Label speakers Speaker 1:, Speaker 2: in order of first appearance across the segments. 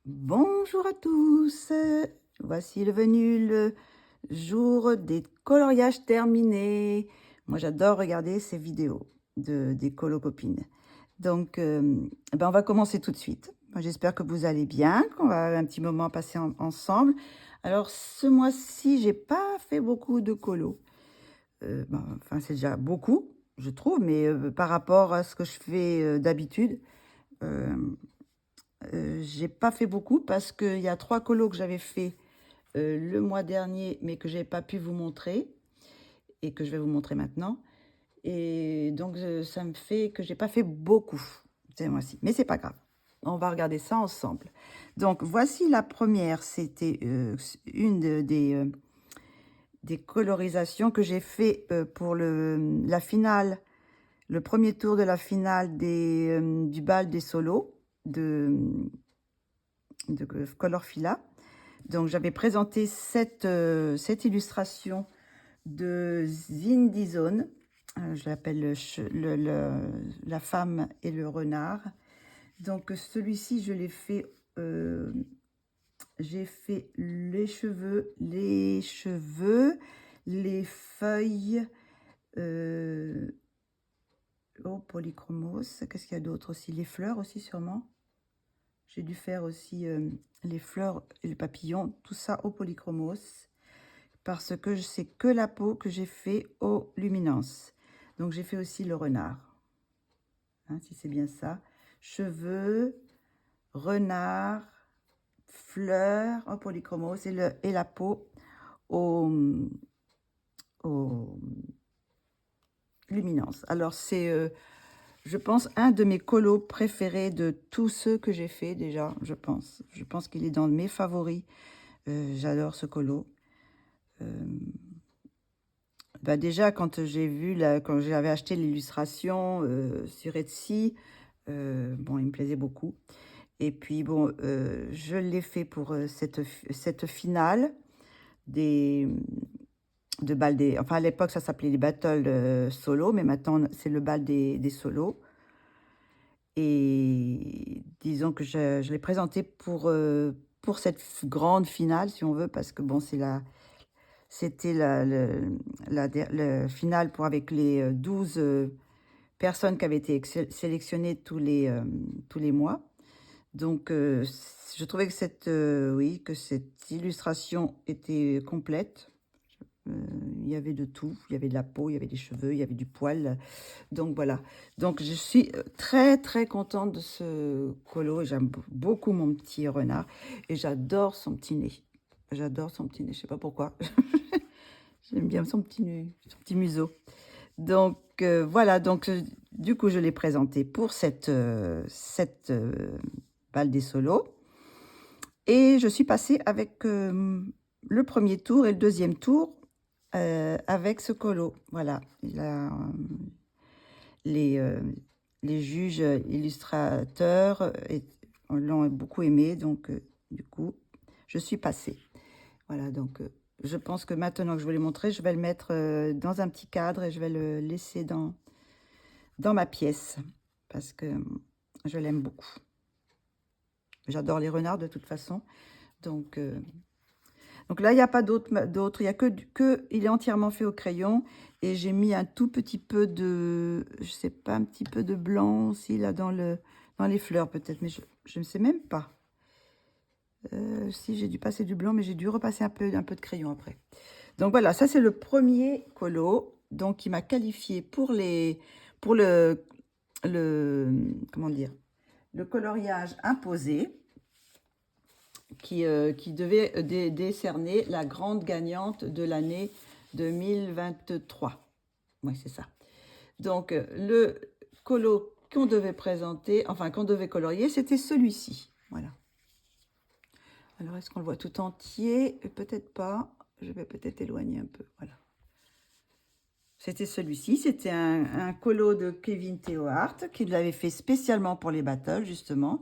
Speaker 1: Bonjour à tous, voici le venu le jour des coloriages terminés. Moi j'adore regarder ces vidéos des colo-copines. Donc, ben, on va commencer tout de suite. Moi j'espère que vous allez bien, qu'on va avoir un petit moment passé ensemble. Alors ce mois-ci, j'ai pas fait beaucoup de colo. Ben, enfin c'est déjà beaucoup, je trouve, mais par rapport à ce que je fais d'habitude, j'ai pas fait beaucoup parce qu'il y a 3 colos que j'avais fait, le mois dernier, mais que j'ai pas pu vous montrer et que je vais vous montrer maintenant et donc ça me fait que j'ai pas fait beaucoup ce mois-ci, mais c'est pas grave. On va regarder ça ensemble. Donc voici la première, c'était, une des colorisations que j'ai fait, pour la finale, le premier tour de la finale du bal des solos de Colorfila. Donc j'avais présenté cette illustration de Zindy Zone. Je l'appelle la femme et le renard. Donc celui-ci, je l'ai fait, j'ai fait les feuilles, au polychromos. Qu'est-ce qu'il y a d'autre aussi? Les fleurs aussi sûrement. J'ai dû faire aussi les fleurs et les papillons, tout ça au polychromos, parce que c'est que la peau que j'ai fait au luminance. Donc j'ai fait aussi le renard, hein, si c'est bien ça. Cheveux, renard, fleurs au polychromos et la peau au, au luminance. Alors c'est, je pense, un de mes colos préférés de tous ceux que j'ai fait déjà, je pense. Je pense qu'il est dans mes favoris. J'adore ce colo. Bah déjà, quand j'ai vu, quand j'avais acheté l'illustration sur Etsy, bon, il me plaisait beaucoup. Et puis, bon, je l'ai fait pour cette finale des, de bal des... Enfin, à l'époque, ça s'appelait les battles solo, mais maintenant, c'est le bal des solos. Et disons que je l'ai présenté pour cette grande finale, si on veut, parce que, bon, c'était le finale pour avec les 12 personnes qui avaient été sélectionnées tous les mois. Donc, je trouvais que oui, que cette illustration était complète. Il y avait de tout. Il y avait de la peau, il y avait des cheveux, il y avait du poil. Donc, voilà. Donc, je suis très, très contente de ce colo. J'aime beaucoup mon petit renard. Et j'adore son petit nez. J'adore son petit nez. Je sais pas pourquoi. J'aime bien son petit museau. Donc, voilà. Donc, du coup, je l'ai présenté pour cette balle des solos. Et je suis passée avec le premier tour et le deuxième tour avec ce colo. Voilà. Les, euh, les juges illustrateurs l'ont beaucoup aimé. Donc, du coup, je suis passée. Voilà, donc je pense que maintenant que je vous l'ai montré, je vais le mettre dans un petit cadre et je vais le laisser dans ma pièce parce que je l'aime beaucoup. J'adore les renards de toute façon. Donc, donc là, il n'y a pas d'autre. Il n'y a il est entièrement fait au crayon. Et j'ai mis un tout petit peu de, je sais pas, un petit peu de blanc aussi là dans les fleurs peut-être. Mais je ne sais même pas. Si j'ai dû passer du blanc, mais j'ai dû repasser un peu de crayon après. Donc voilà, ça c'est le premier colo. Donc qui m'a qualifié pour comment dire, le coloriage imposé qui devait décerner la grande gagnante de l'année 2023. Oui, c'est ça. Donc le colo qu'on devait présenter, enfin qu'on devait colorier, c'était celui-ci. Voilà. Alors, est-ce qu'on le voit tout entier? Peut-être pas. Je vais peut-être éloigner un peu. Voilà. C'était celui-ci. C'était un colo de Kevin Theohart qui l'avait fait spécialement pour les battles, justement.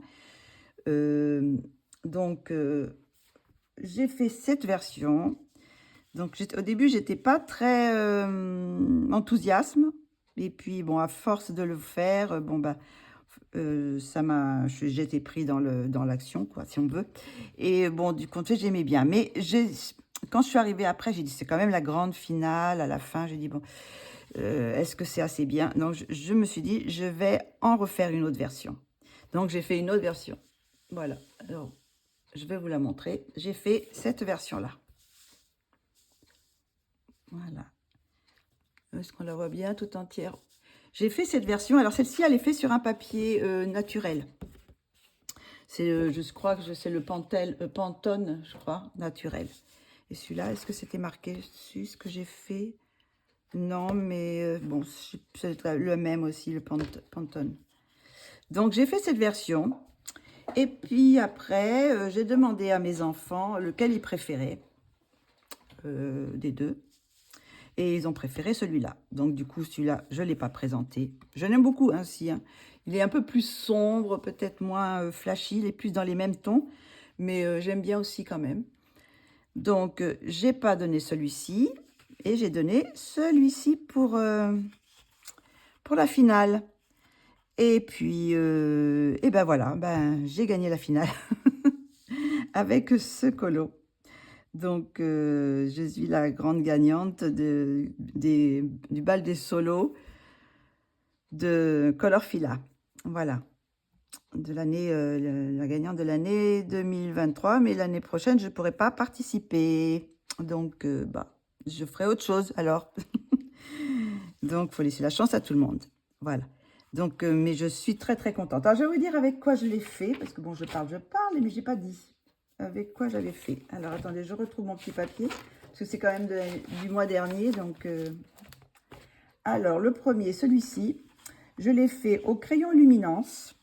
Speaker 1: Donc, j'ai fait cette version. Donc, au début, j'étais pas très enthousiasme. Et puis, bon, à force de le faire, bon, bah, J'étais pris dans l'action, quoi, si on veut. Et bon, du compte fait, j'aimais bien. Mais quand je suis arrivée après, j'ai dit, c'est quand même la grande finale. À la fin, j'ai dit, bon, est-ce que c'est assez bien? Donc, je me suis dit, je vais en refaire une autre version. Donc, j'ai fait une autre version. Voilà. Alors, je vais vous la montrer. J'ai fait cette version-là. Voilà. Est-ce qu'on la voit bien tout entière? J'ai fait cette version. Alors, celle-ci, elle est faite sur un papier naturel. Je crois que c'est le Pantone, je crois, naturel. Et celui-là, est-ce que c'était marqué dessus ce que j'ai fait? Non, mais bon, c'est le même aussi, le Pantone. Donc, j'ai fait cette version. Et puis après, j'ai demandé à mes enfants lequel ils préféraient des deux. Et ils ont préféré celui-là. Donc, du coup, celui-là, je ne l'ai pas présenté. Je l'aime beaucoup ainsi. Hein. Il est un peu plus sombre, peut-être moins flashy. Il est plus dans les mêmes tons. Mais j'aime bien aussi quand même. Donc, j'ai pas donné celui-ci. Et j'ai donné celui-ci pour la finale. Et puis, et ben voilà, j'ai gagné la finale avec ce colo. Donc, je suis la grande gagnante du bal des solos de Colorfila. Voilà, de l'année, la gagnante de l'année 2023. Mais l'année prochaine, je ne pourrai pas participer. Donc, je ferai autre chose alors. Donc, il faut laisser la chance à tout le monde. Voilà. Donc, mais je suis très, très contente. Alors, je vais vous dire avec quoi je l'ai fait. Parce que bon, je parle, mais je n'ai pas dit avec quoi j'avais fait. Alors, attendez, je retrouve mon petit papier. Parce que c'est quand même du mois dernier. Donc, alors, le premier, celui-ci, je l'ai fait au crayon luminance.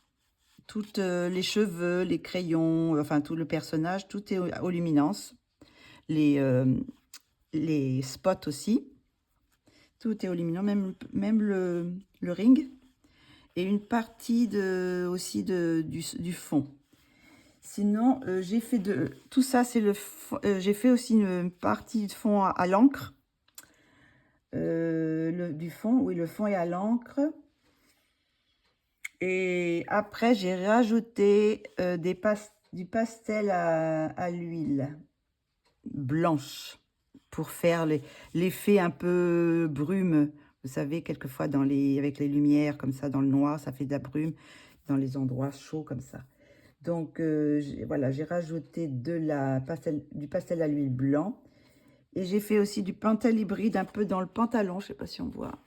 Speaker 1: Toutes les cheveux, les crayons, enfin, tout le personnage, tout est aux luminance. Les spots aussi. Tout est aux luminance, même le ring. Et une partie aussi du fond. Sinon, j'ai fait tout ça, c'est j'ai fait aussi une partie de fond à l'encre. Du fond, oui, le fond est à l'encre. Et après, j'ai rajouté du pastel à l'huile blanche pour faire l'effet un peu brume. Vous savez, quelquefois, avec les lumières comme ça, dans le noir, ça fait de la brume dans les endroits chauds comme ça. Donc, voilà, j'ai rajouté du pastel à l'huile blanc. Et j'ai fait aussi du pantel hybride un peu dans le pantalon. Je ne sais pas si on voit.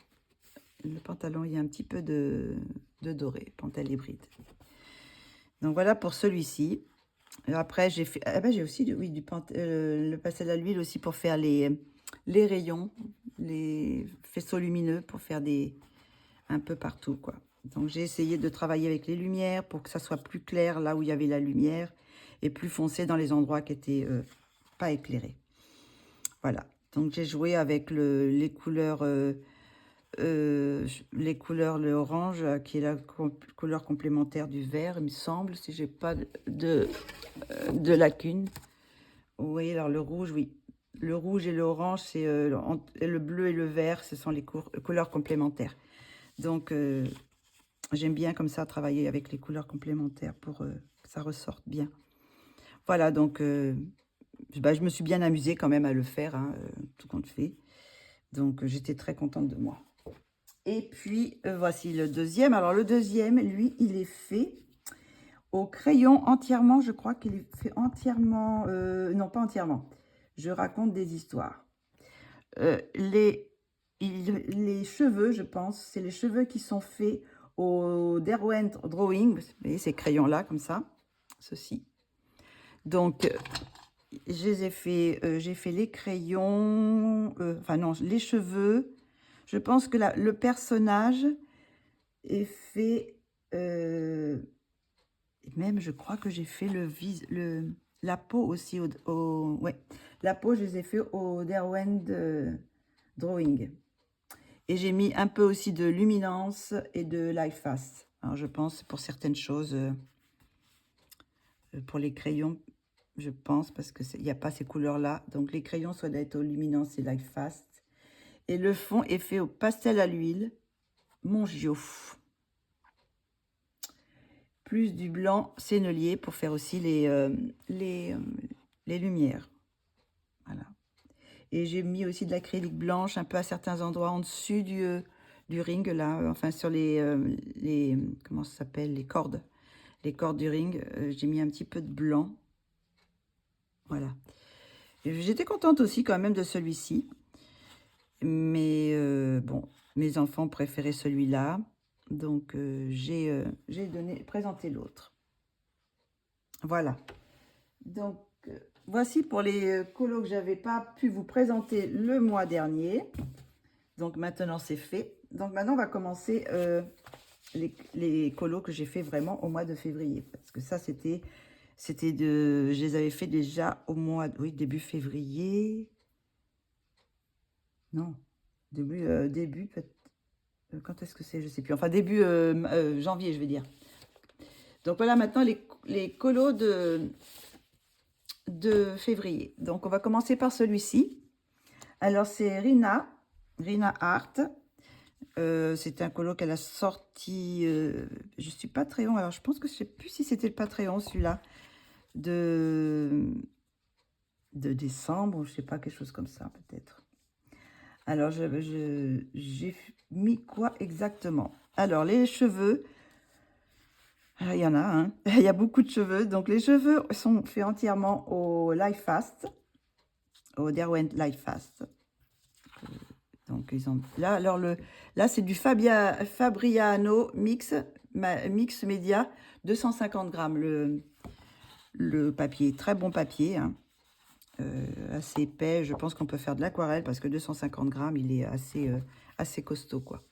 Speaker 1: Le pantalon, il y a un petit peu de doré, pantel hybride. Donc, voilà pour celui-ci. Après, j'ai fait... j'ai aussi le pastel à l'huile aussi pour faire les rayons, les faisceaux lumineux pour faire un peu partout, quoi. Donc, j'ai essayé de travailler avec les lumières pour que ça soit plus clair là où il y avait la lumière et plus foncé dans les endroits qui n'étaient pas éclairés. Voilà. Donc, j'ai joué avec les couleurs, le orange, qui est la couleur complémentaire du vert, il me semble, si j'ai pas de lacunes. Oui, alors le rouge, oui. Le rouge et l'orange, c'est le bleu et le vert, ce sont les couleurs complémentaires. Donc, j'aime bien comme ça travailler avec les couleurs complémentaires pour que ça ressorte bien. Voilà, donc je me suis bien amusée quand même à le faire, hein, tout compte fait. Donc, j'étais très contente de moi. Et puis, voici le deuxième. Alors, le deuxième, lui, il est fait au crayon entièrement. Je crois qu'il est fait entièrement... non, pas entièrement. Je raconte des histoires. Les cheveux, je pense, c'est les cheveux qui sont faits au Derwent Drawing. Vous voyez, ces crayons-là, comme ça. Ceci. Donc, j'ai fait les crayons... enfin, non, les cheveux. Je pense que le personnage est fait... même, je crois que j'ai fait la peau aussi. Ouais, la peau, je les ai fait au Derwent Drawing. Et j'ai mis un peu aussi de luminance et de light fast. Alors, je pense pour certaines choses, pour les crayons, je pense, parce qu'il n'y a pas ces couleurs-là. Donc, les crayons, soit d'être au luminance et light fast. Et le fond est fait au pastel à l'huile Mongio. plus du blanc sennelier pour faire aussi les lumières. Voilà. Et j'ai mis aussi de l'acrylique blanche un peu à certains endroits en dessus du ring, là, enfin sur comment ça s'appelle, les cordes du ring. J'ai mis un petit peu de blanc. Voilà. J'étais contente aussi quand même de celui-ci. Mais bon, mes enfants préféraient celui-là. Donc j'ai présenté l'autre. Voilà. Donc voici pour les colos que j'avais pas pu vous présenter le mois dernier. Donc maintenant c'est fait. Donc maintenant on va commencer les colos que j'ai fait vraiment au mois de février. Parce que ça je les avais fait déjà au mois, oui, début février. Non, début peut-être. Quand est-ce que c'est? Je sais plus. Enfin, début janvier, je vais dire. Donc voilà maintenant les colos de février. Donc on va commencer par celui-ci. Alors c'est Rina Art. C'est un colo qu'elle a sorti, je suis Patreon. Alors je pense que je sais plus si c'était le Patreon celui-là de décembre ou je sais pas, quelque chose comme ça peut-être. Alors j'ai mis quoi exactement? Alors les cheveux. Il y en a, hein. Il y a beaucoup de cheveux. Donc, les cheveux sont faits entièrement au Life Fast, au Derwent Life Fast. Donc, ils ont là, alors là, c'est du Fabriano Mix Média, 250 grammes le papier. Très bon papier, hein. Assez épais. Je pense qu'on peut faire de l'aquarelle parce que 250 grammes, il est assez costaud, quoi.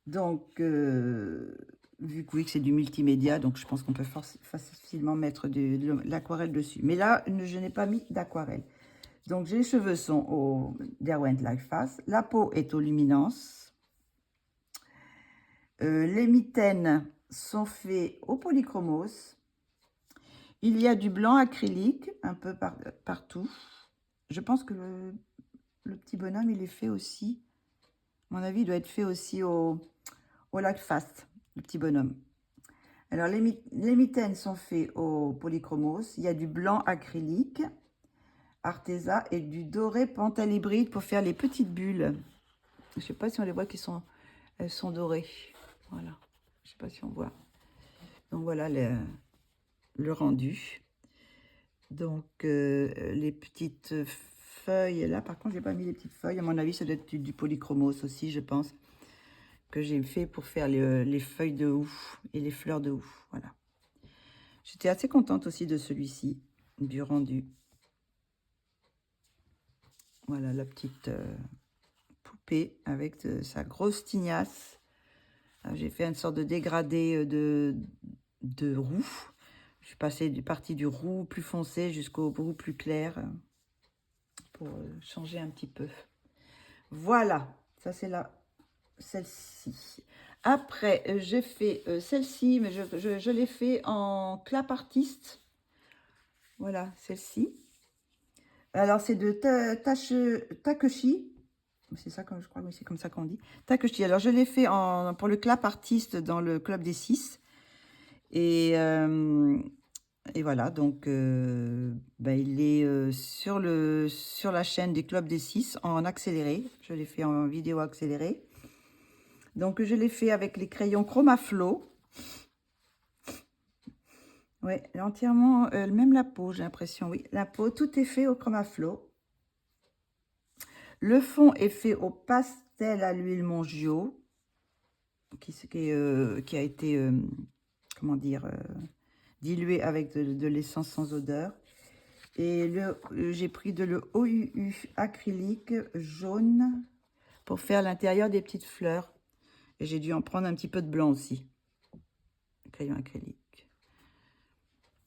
Speaker 1: Donc, vu que oui, que c'est du multimédia, donc je pense qu'on peut facilement mettre de l'aquarelle dessus. Mais là, je n'ai pas mis d'aquarelle. Donc, les cheveux sont au Derwent Life Fast. La peau est au Luminance. Les mitaines sont faits au Polychromos. Il y a du blanc acrylique un peu partout. Je pense que le petit bonhomme, il est fait aussi. À mon avis, il doit être fait aussi au Life Fast, le petit bonhomme. Alors, les mitaines sont faits au Polychromos. Il y a du blanc acrylique, Arteza et du doré panthélybride pour faire les petites bulles. Je ne sais pas si on les voit elles sont dorées. Voilà. Je ne sais pas si on voit. Donc, voilà le rendu. Donc, les petites feuilles. Là, par contre, je n'ai pas mis les petites feuilles. À mon avis, ça doit être du Polychromos aussi, je pense, que j'ai fait pour faire les feuilles de houx et les fleurs de houx. Voilà. J'étais assez contente aussi de celui-ci, du rendu. Voilà la petite poupée avec sa grosse tignasse. J'ai fait une sorte de dégradé de roux. Je suis partie du roux plus foncé jusqu'au roux plus clair pour changer un petit peu. Voilà, ça c'est celle-ci. Après, j'ai fait celle-ci, mais je l'ai fait en clap artiste. Voilà, celle-ci. Alors, c'est de Takeshi. C'est ça, je crois que c'est comme ça qu'on dit. Takeshi. Alors, je l'ai fait pour le clap artiste dans le Club des 6. Et voilà, donc il est sur la chaîne du Club des 6 en accéléré. Je l'ai fait en vidéo accélérée. Donc, je l'ai fait avec les crayons Chromaflow. Oui, entièrement, même la peau, j'ai l'impression. Oui, la peau, tout est fait au Chromaflow. Le fond est fait au pastel à l'huile Mongio, qui a été, comment dire, dilué avec de l'essence sans odeur. Et j'ai pris de l'OUU acrylique jaune pour faire l'intérieur des petites fleurs. Et j'ai dû en prendre un petit peu de blanc aussi. Crayon acrylique.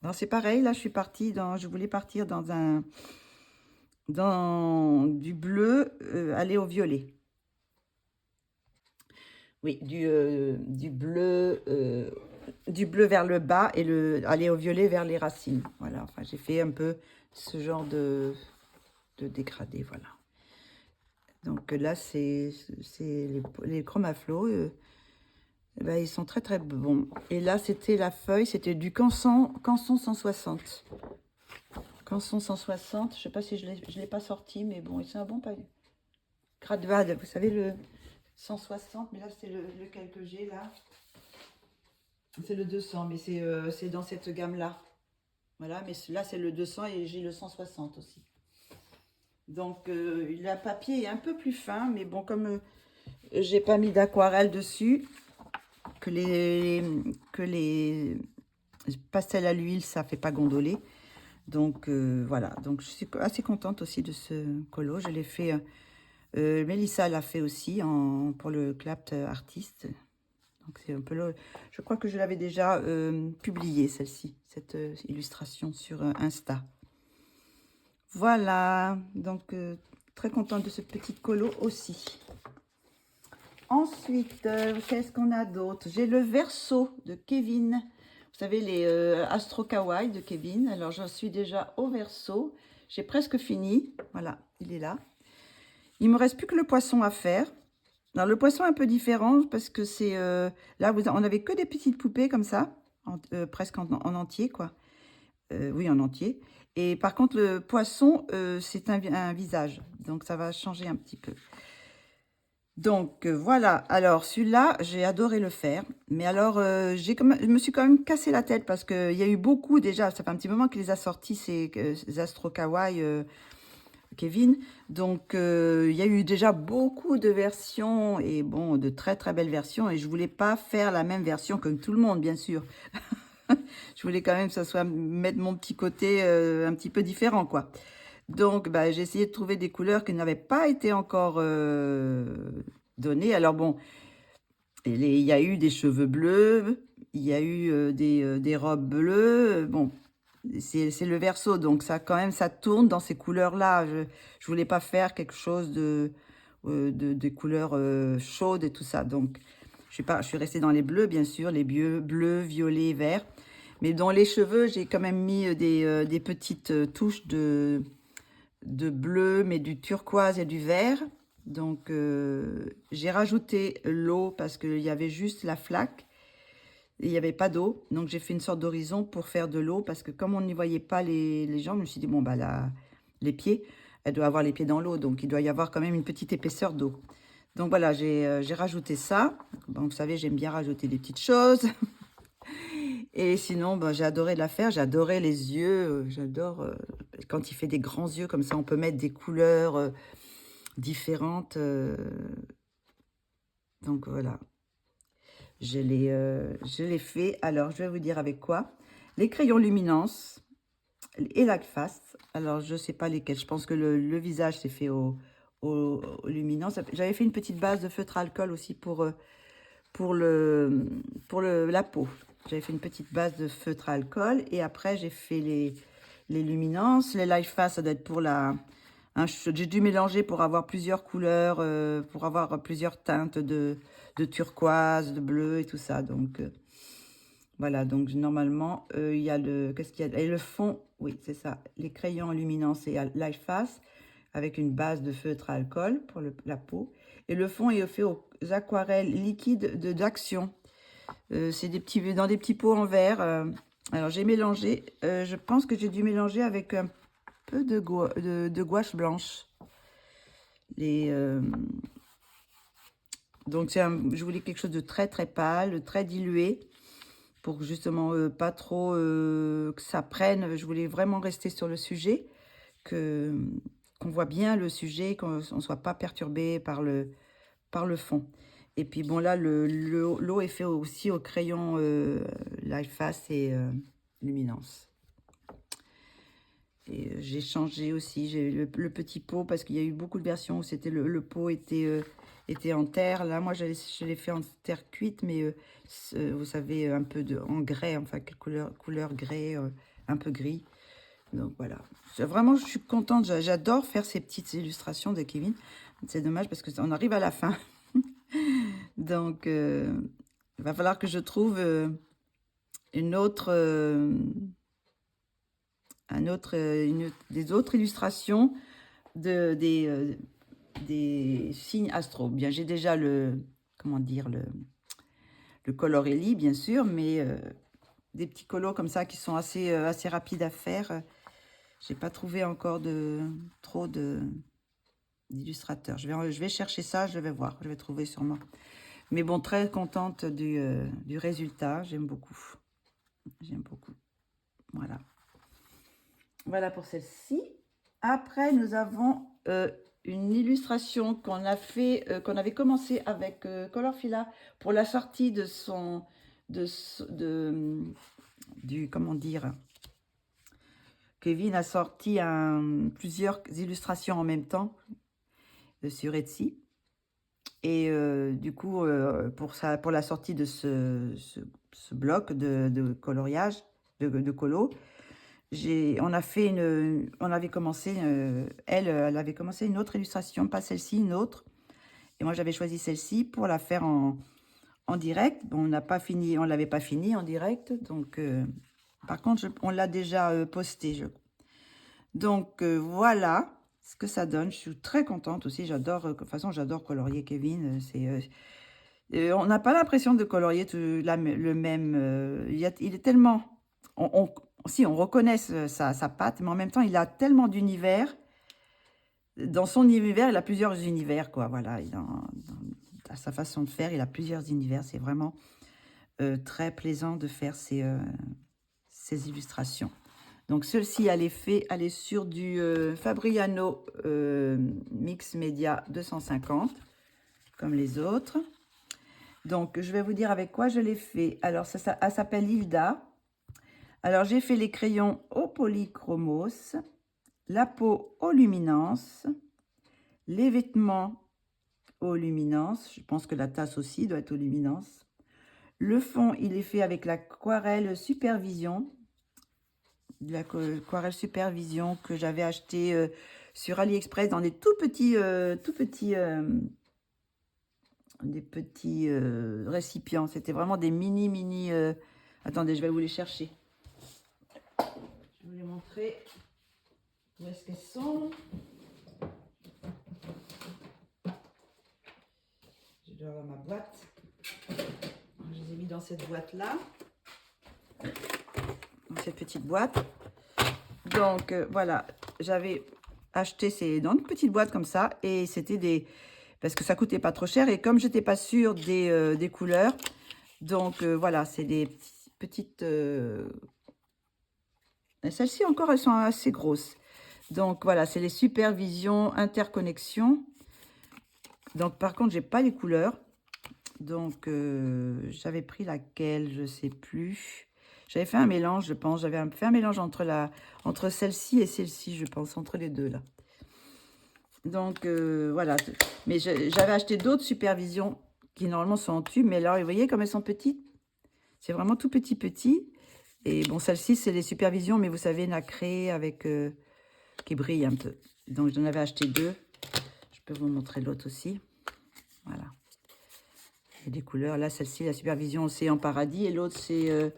Speaker 1: Alors c'est pareil, là je voulais partir dans du bleu, aller au violet. Oui, du bleu vers le bas et aller au violet vers les racines. Voilà, enfin j'ai fait un peu ce genre de dégradé, voilà. Donc là, c'est les Chromaflow. Eh ben, ils sont très très bons. Et là, c'était la feuille, c'était du Canson 160. Canson 160, je sais pas si je l'ai pas sorti, mais bon, c'est un bon papier. Gradvad, vous savez, le 160, mais là, c'est lequel que j'ai, là. C'est le 200, mais c'est dans cette gamme-là. Voilà, mais là, c'est le 200 et j'ai le 160 aussi. Donc, le papier est un peu plus fin, mais bon, comme j'ai pas mis d'aquarelle dessus, que les pastels à l'huile, ça fait pas gondoler. Donc, voilà. Donc, je suis assez contente aussi de ce colo. Je l'ai fait... Mélissa l'a fait aussi pour le Clapt Artist. Donc c'est un peu je crois que je l'avais déjà publié celle-ci, cette illustration sur Insta. Voilà, donc très contente de ce petit colo aussi. Ensuite, qu'est-ce qu'on a d'autre? J'ai le verso de Kevin. Vous savez, les Astro Kawaii de Kevin. Alors, j'en suis déjà au verso. J'ai presque fini. Voilà, il est là. Il me reste plus que le poisson à faire. Alors, le poisson est un peu différent parce que c'est... là, on n'avait que des petites poupées comme ça, presque en entier, quoi. Oui, en entier. Et par contre, le poisson, c'est un visage. Donc, ça va changer un petit peu. Donc, voilà. Alors, celui-là, j'ai adoré le faire. Mais alors, je me suis quand même cassé la tête parce qu'il y a eu beaucoup déjà. Ça fait un petit moment qu'il les a sortis, ces Astro Kawaii Kevin. Donc, il y a eu déjà beaucoup de versions et bon, de très très belles versions. Et je voulais pas faire la même version que tout le monde, bien sûr. Je voulais quand même que ça soit mettre mon petit côté un petit peu différent, quoi. Donc, bah, j'ai essayé de trouver des couleurs qui n'avaient pas été encore données. Alors bon, il y a eu des cheveux bleus, il y a eu des robes bleues. Bon, c'est le verso, donc ça quand même, ça tourne dans ces couleurs-là. Je voulais pas faire quelque chose de couleurs chaudes et tout ça. Donc, je suis restée dans les bleus, bien sûr, les bleus, violets, verts. Mais dans les cheveux, j'ai quand même mis des petites touches de bleu, mais du turquoise et du vert. Donc, j'ai rajouté l'eau parce qu'il y avait juste la flaque. Et il n'y avait pas d'eau. Donc, j'ai fait une sorte d'horizon pour faire de l'eau. Parce que comme on n'y voyait pas les jambes, je me suis dit, bon, bah là, les pieds, elle doit avoir les pieds dans l'eau. Donc, il doit y avoir quand même une petite épaisseur d'eau. Donc, voilà, j'ai rajouté ça. Bon, vous savez, j'aime bien rajouter des petites choses. Et sinon, ben, j'ai adoré la faire. J'ai adoré les yeux. J'adore quand il fait des grands yeux. Comme ça, on peut mettre des couleurs différentes. Donc, voilà. Je l'ai fait. Alors, je vais vous dire avec quoi. Les crayons luminance et la face. Alors, je ne sais pas lesquels. Je pense que le visage, c'est fait au luminance. J'avais fait une petite base de feutre à alcool aussi pour la peau. J'avais fait une petite base de feutre à alcool. Et après, j'ai fait les luminances. Les light face, ça doit être pour la... Hein, j'ai dû mélanger pour avoir plusieurs couleurs, pour avoir plusieurs teintes de turquoise, de bleu et tout ça. Donc, voilà. Donc, normalement, il y a le... Qu'est-ce qu'il y a? Et le fond, oui, c'est ça. Les crayons luminance et light face avec une base de feutre à alcool pour la peau. Et le fond est fait aux aquarelles liquides d'Action. C'est dans des petits pots en verre. Alors, j'ai mélangé. Je pense que j'ai dû mélanger avec un peu de gouache blanche. Donc, je voulais quelque chose de très, très pâle, très dilué. Pour justement pas trop que ça prenne. Je voulais vraiment rester sur le sujet. Qu'on voit bien le sujet, qu'on ne soit pas perturbé par le fond. Et puis bon, là, l'eau est fait aussi au crayon light face et luminance. Et j'ai changé aussi, j'ai le petit pot parce qu'il y a eu beaucoup de versions où c'était le pot était en terre. Là, moi, je l'ai fait en terre cuite, mais vous savez, un peu en grès, enfin, couleur grès, un peu gris. Donc voilà, vraiment, je suis contente. J'adore faire ces petites illustrations de Kevin. C'est dommage parce qu'on arrive à la fin. Donc, il va falloir que je trouve des autres illustrations des signes astro. Bien, j'ai déjà comment dire, le le Colorelli, bien sûr, mais des petits colos comme ça qui sont assez rapides à faire. J'ai pas trouvé encore trop d'illustrateurs. Je vais chercher ça, je vais voir, je vais trouver sûrement. Mais bon, très contente du résultat, j'aime beaucoup. J'aime beaucoup. Voilà. Voilà pour celle-ci. Après, nous avons une illustration qu'on avait commencé avec Colorfila pour la sortie de comment dire, Kevin a sorti plusieurs illustrations en même temps sur Etsy. Et du coup, pour la sortie de ce bloc de coloriage, de colo, on avait commencé, elle avait commencé une autre illustration, pas celle-ci, une autre. Et moi, j'avais choisi celle-ci pour la faire en direct. Bon, on l'avait pas fini en direct. Donc, par contre, on l'a déjà posté. Donc, voilà ce que ça donne. Je suis très contente aussi. J'adore, de toute façon, j'adore colorier Kevin. On n'a pas l'impression de colorier le même. Il est tellement... Si, on reconnaît sa patte, mais en même temps, il a tellement d'univers. Dans son univers, il a plusieurs univers, quoi. Voilà, à sa façon de faire, il a plusieurs univers. C'est vraiment très plaisant de faire ces illustrations. Donc, celle-ci, elle est sur du Fabriano Mix Media 250, comme les autres. Donc, je vais vous dire avec quoi je l'ai fait. Alors, elle s'appelle Hilda. Alors, j'ai fait les crayons au polychromos, la peau aux luminances, les vêtements aux luminances. Je pense que la tasse aussi doit être aux luminances. Le fond, il est fait avec l'aquarelle Supervision. L'aquarelle Supervision que j'avais acheté sur AliExpress dans des tout petits récipients. C'était vraiment des mini. Attendez, je vais vous les chercher. Je vais vous les montrer. Où est-ce qu'elles sont? Je dois avoir ma boîte. Je les ai mis dans cette boîte-là. Dans cette petite boîte. Donc, voilà. J'avais acheté dans une petite boîte comme ça. Et c'était parce que ça coûtait pas trop cher. Et comme j'étais pas sûre des couleurs, donc voilà, c'est des petites... Celles-ci encore, elles sont assez grosses. Donc voilà, c'est les Supervision Interconnexion. Donc par contre, j'ai pas les couleurs. Donc j'avais pris laquelle, je sais plus. J'avais fait un mélange, je pense. J'avais fait un mélange entre celle-ci et celle-ci, je pense, entre les deux là. Donc voilà. Mais j'avais acheté d'autres Supervision qui normalement sont en tube. Mais là, vous voyez comme elles sont petites. C'est vraiment tout petit. Et bon, celle-ci, c'est les Supervision, mais vous savez, nacré avec... qui brille un peu. Donc, j'en avais acheté deux. Je peux vous montrer l'autre aussi. Voilà. Il y a des couleurs. Là, celle-ci, la Supervision, c'est en paradis. Et l'autre, c'est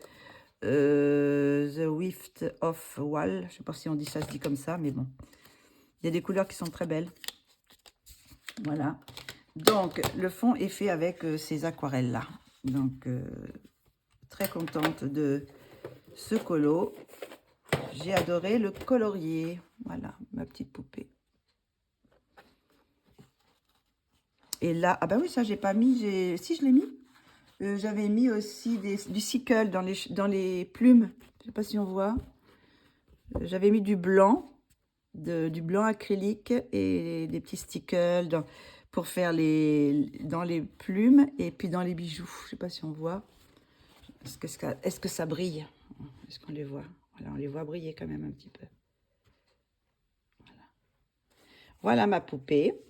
Speaker 1: The Wift of Wall. Je ne sais pas si on dit ça, se dit comme ça, mais bon. Il y a des couleurs qui sont très belles. Voilà. Donc, le fond est fait avec ces aquarelles-là. Donc, très contente de ce colo. J'ai adoré le colorier. Voilà, ma petite poupée. Et là, ah bah oui, ça, j'ai pas mis. Si, je l'ai mis. J'avais mis aussi du sickle dans les plumes. Je sais pas si on voit. J'avais mis du blanc, du blanc acrylique et des petits stickles pour faire dans les plumes et puis dans les bijoux. Je sais pas si on voit. Est-ce que ça brille? Est-ce qu'on les voit? Voilà, on les voit briller quand même un petit peu. Voilà. Voilà ma poupée.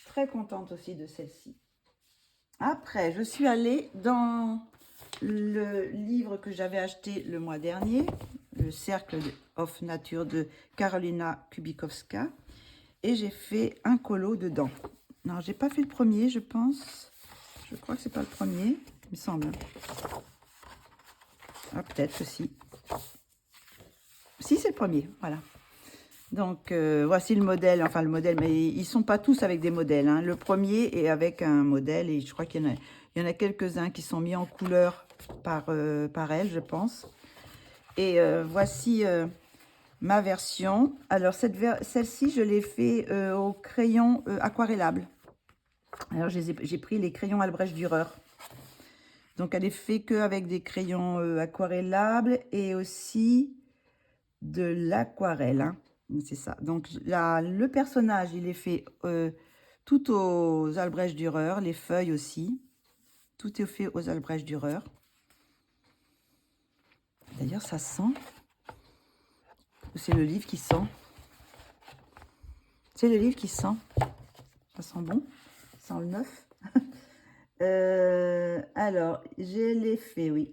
Speaker 1: Très contente aussi de celle-ci. Après, je suis allée dans le livre que j'avais acheté le mois dernier, le Cercle of Nature de Karolina Kubikowska. Et j'ai fait un colo dedans. Non, j'ai pas fait le premier, je pense. Je crois que c'est pas le premier, il me semble. Ah, peut-être aussi. Si, c'est le premier, voilà. Donc, voici le modèle, enfin le modèle, mais ils ne sont pas tous avec des modèles. Hein. Le premier est avec un modèle et je crois qu'il Il y en a quelques-uns qui sont mis en couleur par elle, je pense. Et voici ma version. Alors, celle-ci, je l'ai fait au crayon aquarellable. Alors, j'ai pris les crayons Albrecht Dürer. Donc, elle est faite qu'avec des crayons aquarellables et aussi de l'aquarelle. Hein. C'est ça. Donc, là, le personnage, il est fait tout aux Albrecht Dürer. Les feuilles aussi. Tout est fait aux Albrecht Dürer. D'ailleurs, ça sent. C'est le livre qui sent. C'est le livre qui sent. Ça sent bon. Ça sent le neuf. Alors, je l'ai fait, oui,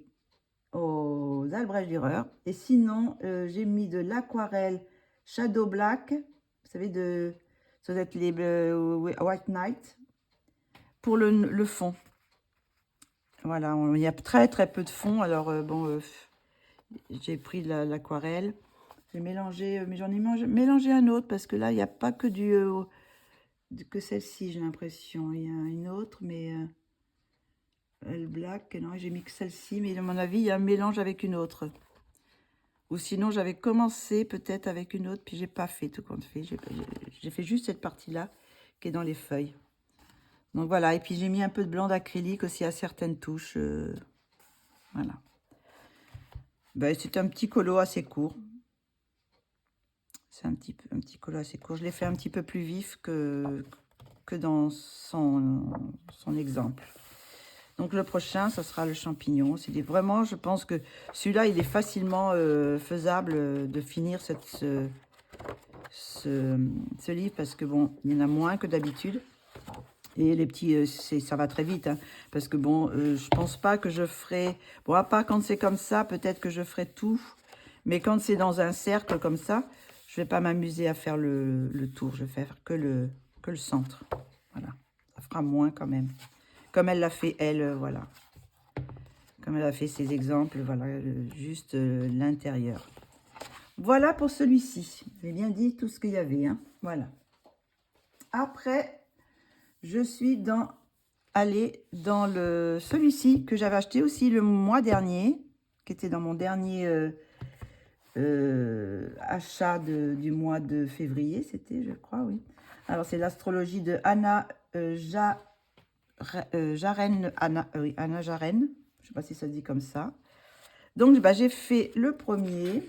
Speaker 1: aux Albrecht Dürer. Et sinon, j'ai mis de l'aquarelle Shadow Black. Vous savez, ça doit être les White Night. Pour le fond. Voilà, il y a très peu de fond. Alors, bon, j'ai pris l'aquarelle. J'ai mélangé, mais j'en ai mélangé un autre parce que là, il n'y a pas que que celle-ci, j'ai l'impression. Il y a une autre, mais elle black. Non, j'ai mis que celle-ci, mais à mon avis, il y a un mélange avec une autre. Ou sinon, j'avais commencé peut-être avec une autre, puis j'ai pas fait tout compte fait. J'ai fait juste cette partie-là qui est dans les feuilles. Donc voilà, et puis j'ai mis un peu de blanc d'acrylique aussi à certaines touches. Voilà. Ben, c'est un petit colo assez court. C'est un petit colo assez court. Je l'ai fait un petit peu plus vif que dans son exemple. Donc le prochain, ça sera le champignon. C'est vraiment, je pense que celui-là, il est facilement faisable de finir ce livre parce que bon, il y en a moins que d'habitude. Et les petits, ça va très vite, hein, parce que bon, je pense pas que je ferai... Bon, à part quand c'est comme ça, peut-être que je ferai tout. Mais quand c'est dans un cercle comme ça, je vais pas m'amuser à faire le tour. Je vais faire que le centre. Voilà. Ça fera moins quand même. Comme elle l'a fait, elle, voilà. Comme elle a fait ses exemples, voilà, juste l'intérieur. Voilà pour celui-ci. J'ai bien dit tout ce qu'il y avait, hein. Voilà. Après, je suis allée dans celui-ci que j'avais acheté aussi le mois dernier, qui était dans mon dernier achat du mois de février, c'était, je crois, oui. Alors, c'est l'astrologie de Anna Jaren, Anna Jaren. Je ne sais pas si ça se dit comme ça. Donc, bah, j'ai fait le premier.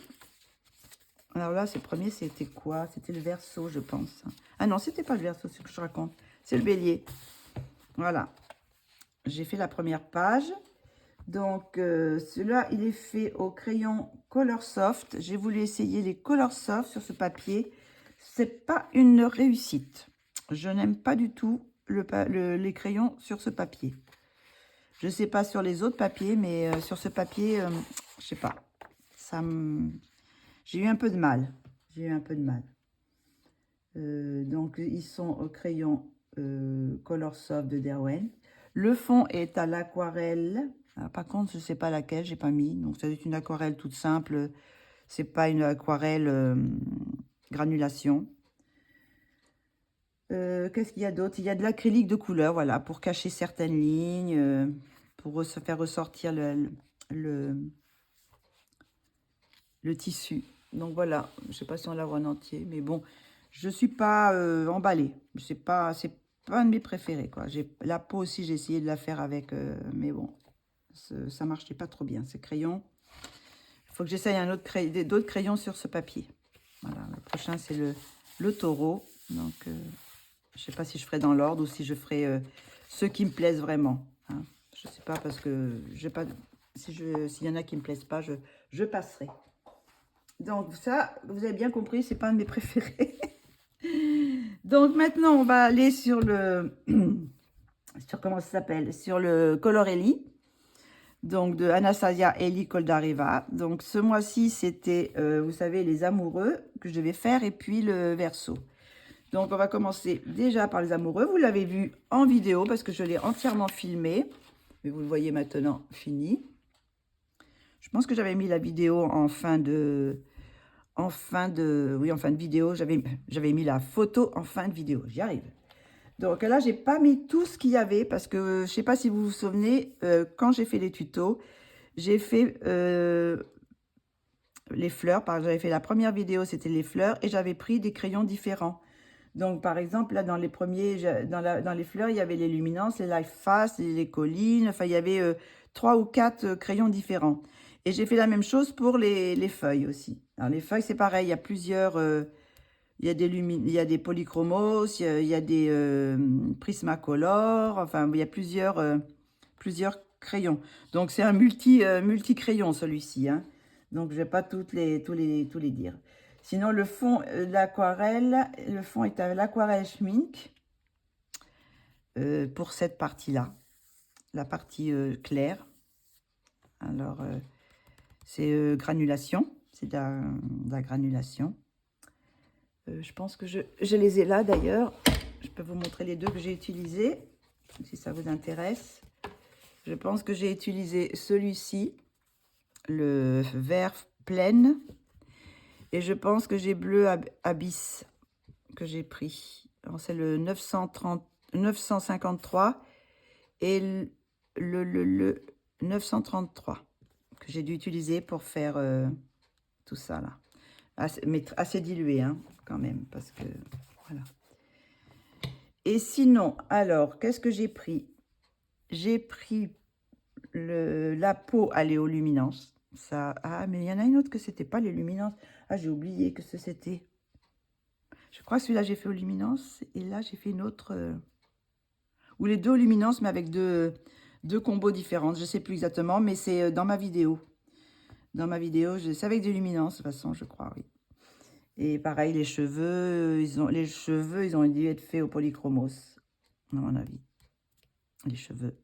Speaker 1: Alors là, ce premier, c'était quoi? C'était le Verseau, je pense. Ah non, c'était pas le Verseau, c'est ce que je raconte. C'est le Bélier. Voilà. J'ai fait la première page. Donc, celui-là, il est fait au crayon Color Soft. J'ai voulu essayer les Color Soft sur ce papier. C'est pas une réussite. Je n'aime pas du tout les crayons sur ce papier. Je sais pas sur les autres papiers, mais sur ce papier, je sais pas. J'ai eu un peu de mal. J'ai eu un peu de mal. Donc, ils sont au crayon Color Soft de Derwent. Le fond est à l'aquarelle. Par contre, je ne sais pas laquelle, j'ai pas mis. Donc, ça doit être une aquarelle toute simple. C'est pas une aquarelle granulation. Qu'est-ce qu'il y a d'autre? Il y a de l'acrylique de couleur, voilà, pour cacher certaines lignes, pour se faire ressortir le tissu. Donc voilà, je ne sais pas si on la voit en entier, mais bon, je ne suis pas emballée. C'est pas un de mes préférés, quoi. La peau aussi, j'ai essayé de la faire avec, mais bon, ça ne marchait pas trop bien, ces crayons. Il faut que j'essaye d'autres crayons sur ce papier. Voilà, le prochain, c'est le taureau. Donc, je ne sais pas si je ferai dans l'ordre ou si je ferai ceux qui me plaisent vraiment. Hein. Je ne sais pas, parce que s'il y en a qui ne me plaisent pas, je passerai. Donc ça, vous avez bien compris, c'est pas un de mes préférés. Donc maintenant, on va aller sur comment ça s'appelle? Sur le Colorelli. Donc de Anastasia Eli Koldareva. Donc ce mois-ci, c'était, vous savez, les amoureux que je devais faire et puis le Verseau. Donc on va commencer déjà par les amoureux. Vous l'avez vu en vidéo parce que je l'ai entièrement filmé. Mais vous le voyez maintenant fini. Je pense que j'avais mis la vidéo en fin de vidéo. J'avais mis la photo en fin de vidéo. J'y arrive. Donc là, j'ai pas mis tout ce qu'il y avait parce que je sais pas si vous vous souvenez, quand j'ai fait les tutos, j'ai fait les fleurs. Par exemple, j'avais fait la première vidéo, c'était les fleurs et j'avais pris des crayons différents. Donc, par exemple, là, dans les premiers, dans les fleurs, il y avait les luminances, les life fast, les collines. Enfin, il y avait 3 ou 4 crayons différents. Et j'ai fait la même chose pour les feuilles aussi. Alors, les feuilles, c'est pareil. Il y a plusieurs... il y a des polychromos, il y a des Prismacolor. Enfin, il y a plusieurs crayons. Donc, c'est un multi-crayon, celui-ci, hein. Donc, je vais pas tous les dire. Sinon, le fond l'aquarelle, le fond est à l'aquarelle schmink pour cette partie-là, la partie claire. Alors, c'est granulation, c'est de la granulation. Je pense que je les ai là d'ailleurs. Je peux vous montrer les deux que j'ai utilisés, si ça vous intéresse. Je pense que j'ai utilisé celui-ci, le vert plein. Et je pense que j'ai bleu abyss que j'ai pris. C'est le 953 et le 933 que j'ai dû utiliser pour faire tout ça là. Mais assez dilué, hein, quand même, parce que voilà. Et sinon, alors, qu'est-ce que j'ai pris? J'ai pris la peau à l'éoluminance. Ça, ah, mais il y en a une autre que c'était pas les luminances. Ah, j'ai oublié que c'était. Je crois que celui-là, j'ai fait aux luminances. Et là, j'ai fait une autre... ou les deux aux luminances, mais avec deux combos différents. Je ne sais plus exactement, mais c'est dans ma vidéo. Dans ma vidéo, c'est avec des luminances, de toute façon, je crois, oui. Et pareil, les cheveux, ils ont dû être faits au polychromos, à mon avis. Les cheveux.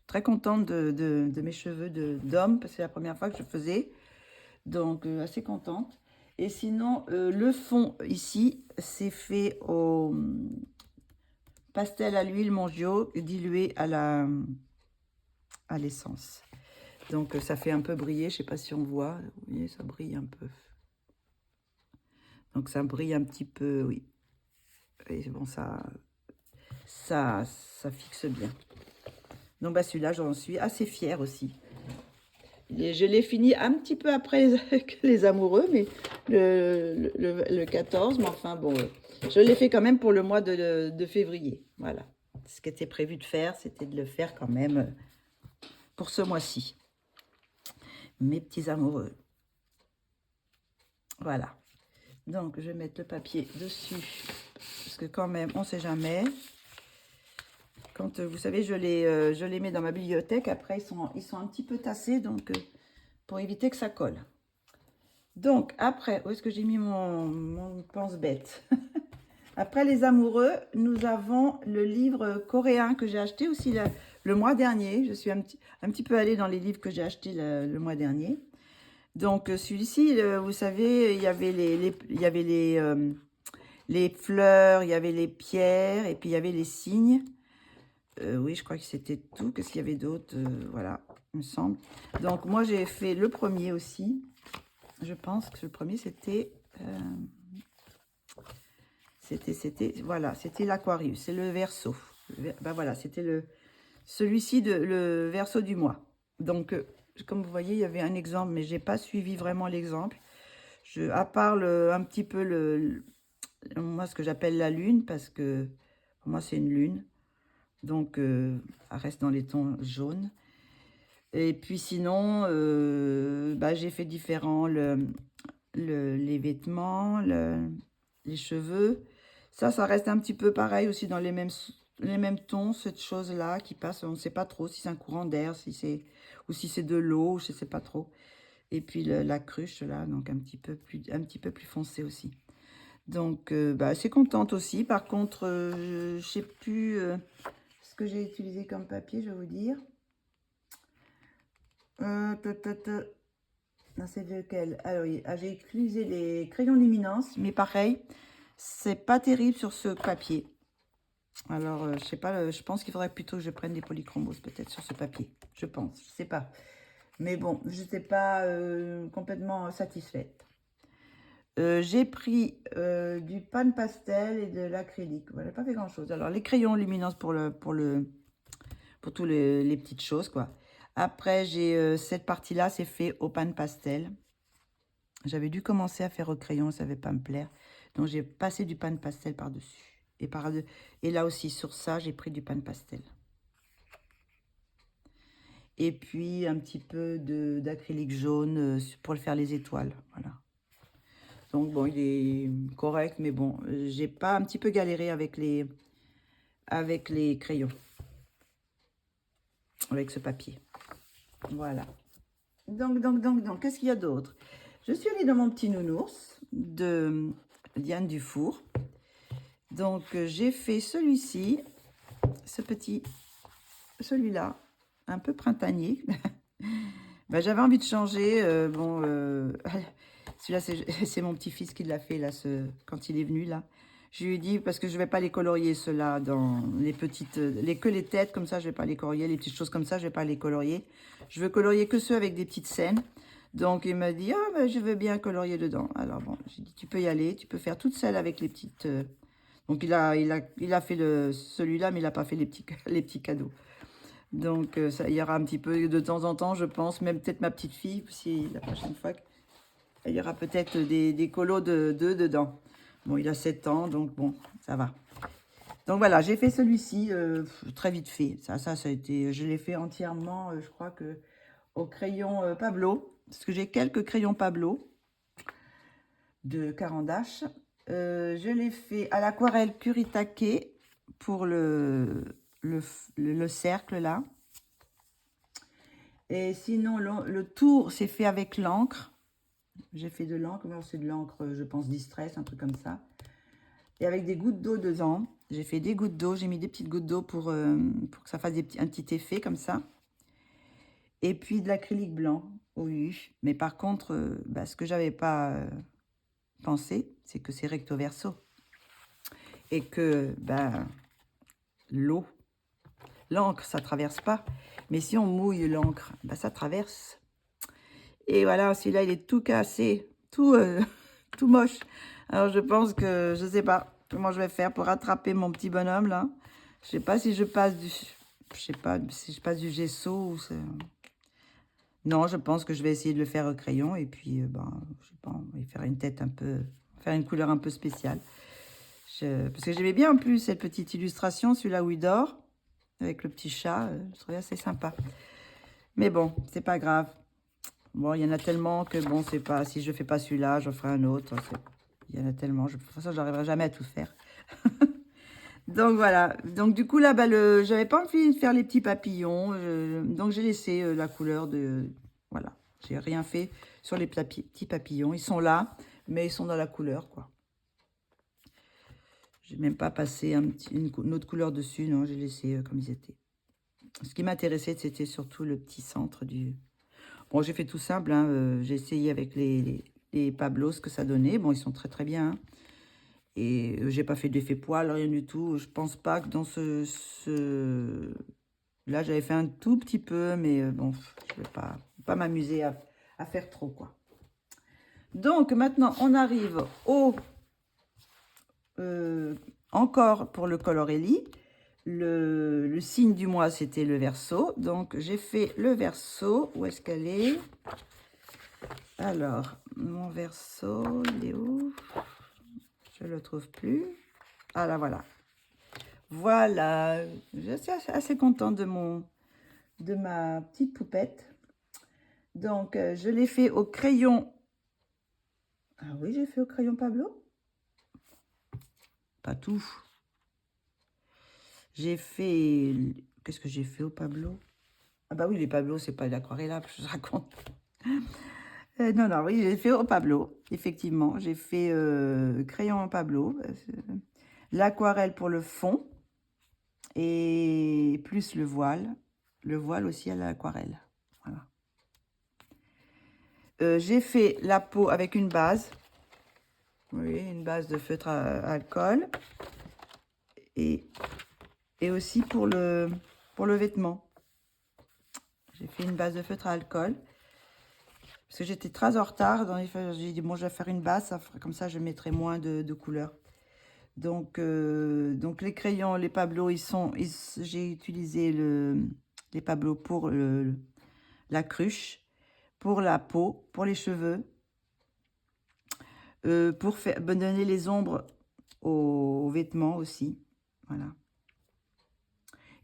Speaker 1: Très contente de mes cheveux d'homme, parce que c'est la première fois que je faisais. Donc, assez contente. Et sinon, le fond, ici, c'est fait au pastel à l'huile Mongio, dilué à l'essence. Donc, ça fait un peu briller. Je ne sais pas si on voit. Vous voyez, ça brille un peu. Donc, ça brille un petit peu, oui. Et bon, ça fixe bien. Donc, bah, celui-là, j'en suis assez fière aussi. Et je l'ai fini un petit peu après les amoureux, mais le 14. Mais enfin, bon, je l'ai fait quand même pour le mois de février. Voilà. Ce qui était prévu de faire, c'était de le faire quand même pour ce mois-ci. Mes petits amoureux. Voilà. Donc, je vais mettre le papier dessus. Parce que quand même, on ne sait jamais. Quand, vous savez, je les mets dans ma bibliothèque. Après, ils sont un petit peu tassés. Donc, pour éviter que ça colle. Donc, après, où est-ce que j'ai mis mon pense-bête? Après les amoureux, nous avons le livre coréen que j'ai acheté aussi le mois dernier. Je suis un petit peu allée dans les livres que j'ai achetés le mois dernier. Donc, celui-ci, vous savez, il y avait les fleurs, il y avait les pierres et puis il y avait les signes. Oui, je crois que c'était tout. Qu'est-ce qu'il y avait d'autre? Voilà, il me semble. Donc, moi, j'ai fait le premier aussi. Je pense que le premier, c'était... voilà, c'était l'Aquarius, c'est le Verseau. Ben voilà, c'était celui-ci, le Verseau du mois. Donc, comme vous voyez, il y avait un exemple, mais j'ai pas suivi vraiment l'exemple. À part un petit peu moi, ce que j'appelle la lune, parce que pour moi, c'est une lune. Donc, elle reste dans les tons jaunes. Et puis sinon, bah, j'ai fait différents, les vêtements, les cheveux. Ça reste un petit peu pareil aussi dans les mêmes tons, cette chose-là qui passe. On ne sait pas trop si c'est un courant d'air, ou si c'est de l'eau, je ne sais pas trop. Et puis la cruche, là, donc un petit peu plus foncé aussi. Donc, bah, assez contente aussi. Par contre, je ne sais plus ce que j'ai utilisé comme papier, je vais vous dire. Non, c'est lequel? Alors, oui, j'ai utilisé les crayons luminance, mais pareil, c'est pas terrible sur ce papier. Alors, je sais pas, je pense qu'il faudrait plutôt que je prenne des polychromos peut-être sur ce papier. Je pense, je sais pas. Mais bon, je n'étais pas complètement satisfaite. J'ai pris du pan pastel et de l'acrylique. Voilà, pas fait grand-chose. Alors, les crayons luminance pour tous les petites choses, quoi. Après, j'ai cette partie-là, c'est fait au pan pastel. J'avais dû commencer à faire au crayon, ça ne va pas me plaire. Donc, j'ai passé du pan pastel par-dessus. Et là aussi, sur ça, j'ai pris du pan pastel. Et puis, un petit peu d'acrylique jaune pour faire les étoiles. Voilà. Donc, bon, il est correct, mais bon, j'ai pas un petit peu galéré avec les crayons, avec ce papier. Voilà. Donc, qu'est-ce qu'il y a d'autre? Je suis allée dans mon petit nounours de Diane Dufour. Donc, j'ai fait celui-ci, celui-là, un peu printanier. Ben, j'avais envie de changer. Celui-là, c'est mon petit-fils qui l'a fait là, quand il est venu là. Je lui ai dit, parce que je ne vais pas les colorier ceux-là dans les petites... que les têtes comme ça, je ne vais pas les colorier. Les petites choses comme ça, je ne vais pas les colorier. Je veux colorier que ceux avec des petites scènes. Donc, il m'a dit, ah, ben, je veux bien colorier dedans. Alors, bon, j'ai dit, tu peux y aller. Tu peux faire toutes celles avec les petites... Donc, il a fait celui-là, mais il n'a pas fait les petits cadeaux. Donc, ça ira un petit peu de temps en temps, je pense. Même peut-être ma petite fille, si la prochaine fois, il y aura peut-être des colos d'eux dedans. Bon, il a 7 ans, donc bon, ça va. Donc voilà, j'ai fait celui-ci très vite fait. Ça a été, je l'ai fait entièrement, je crois que au crayon Pablo, parce que j'ai quelques crayons Pablo de Caran d'Ache. Je l'ai fait à l'aquarelle Kuritake pour le cercle là. Et sinon, le tour, c'est fait avec l'encre. J'ai fait de l'encre, c'est de l'encre, je pense, Distress, un truc comme ça. Et avec des gouttes d'eau dedans. J'ai fait des gouttes d'eau, j'ai mis des petites gouttes d'eau pour que ça fasse un petit effet comme ça. Et puis de l'acrylique blanc, oui. Mais par contre, ce que j'avais pas pensé, c'est que c'est recto verso. Et que l'eau, l'encre, ça traverse pas. Mais si on mouille l'encre, ça traverse. Et voilà, celui-là, il est tout cassé, tout, tout moche. Alors, je pense que, je sais pas comment je vais faire pour rattraper mon petit bonhomme, là. Je sais pas si je passe du gesso ou c'est... Non, je pense que je vais essayer de le faire au crayon et puis, je sais pas, on va y faire une tête un peu, faire une couleur un peu spéciale. Parce que j'aimais bien en plus cette petite illustration, celui-là où il dort, avec le petit chat, je trouvais assez sympa. Mais bon, c'est pas grave. Bon, il y en a tellement que bon, c'est pas, si je fais pas celui-là, je ferai un autre. Il y en a tellement, de toute façon, j'arriverai jamais à tout faire. Donc voilà, donc du coup là, j'avais pas envie de faire les petits papillons, donc j'ai laissé la couleur de, voilà, j'ai rien fait sur les petits papillons, ils sont là, mais ils sont dans la couleur, quoi. J'ai même pas passé une autre couleur dessus, non, j'ai laissé comme ils étaient. Ce qui m'intéressait, c'était surtout le petit centre du... Bon, j'ai fait tout simple, hein, j'ai essayé avec les Pablos ce que ça donnait, bon, ils sont très très bien, hein. Et j'ai pas fait d'effet poil, rien du tout. Je pense pas que dans là, j'avais fait un tout petit peu, mais bon, je vais pas m'amuser à faire trop, quoi. Donc, maintenant, on arrive encore pour le Colorelli. Le signe du mois, c'était le Verseau. Donc, j'ai fait le Verseau. Où est-ce qu'elle est? Alors, mon Verseau, il est où? Je le trouve plus. Ah là, voilà. Voilà. Je suis assez contente de ma petite poupette. Donc, je l'ai fait au crayon. Ah oui, j'ai fait au crayon Pablo. Pas tout. J'ai fait... Qu'est-ce que j'ai fait au Pablo? Ah bah oui, les Pablo, c'est pas l'aquarellable, je raconte. Non, oui, j'ai fait au Pablo, effectivement. J'ai fait crayon en Pablo. L'aquarelle pour le fond. Et plus le voile. Le voile aussi à l'aquarelle. Voilà. J'ai fait la peau avec une base. Oui, une base de feutre à alcool. Et aussi pour le vêtement. J'ai fait une base de feutre à alcool. Parce que j'étais très en retard. J'ai dit, bon, je vais faire une base. Comme ça, je mettrai moins de couleurs. Donc les crayons, les Pablo, j'ai utilisé les Pablo pour la cruche, pour la peau, pour les cheveux, pour donner les ombres aux vêtements aussi. Voilà.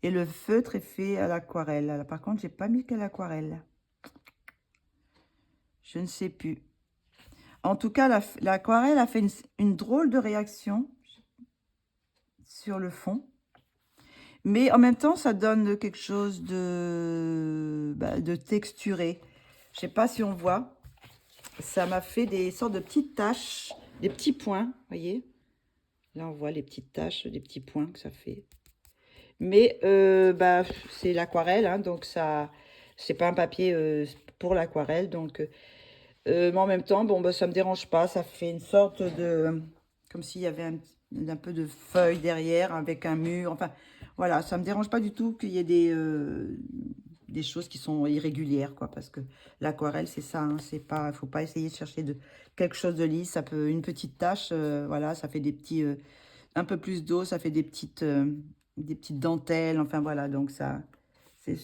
Speaker 1: Et le feutre est fait à l'aquarelle. Par contre, j'ai pas mis qu'à l'aquarelle. Je ne sais plus. En tout cas, l'aquarelle a fait une drôle de réaction sur le fond. Mais en même temps, ça donne quelque chose de texturé. Je sais pas si on voit. Ça m'a fait des sortes de petites taches, des petits points, voyez. Là, on voit les petites taches, des petits points que ça fait. Mais c'est l'aquarelle, hein, donc ça, c'est pas un papier pour l'aquarelle. Donc, mais en même temps, bon, ça me dérange pas. Ça fait une sorte de, comme s'il y avait un peu de feuilles derrière avec un mur. Enfin, voilà, ça me dérange pas du tout qu'il y ait des choses qui sont irrégulières, quoi, parce que l'aquarelle, c'est ça, hein, c'est pas, faut pas essayer de chercher quelque chose de lisse. Ça peut, une petite tache, voilà, ça fait des petits, un peu plus d'eau, ça fait des petites dentelles, enfin voilà, donc ça, c'est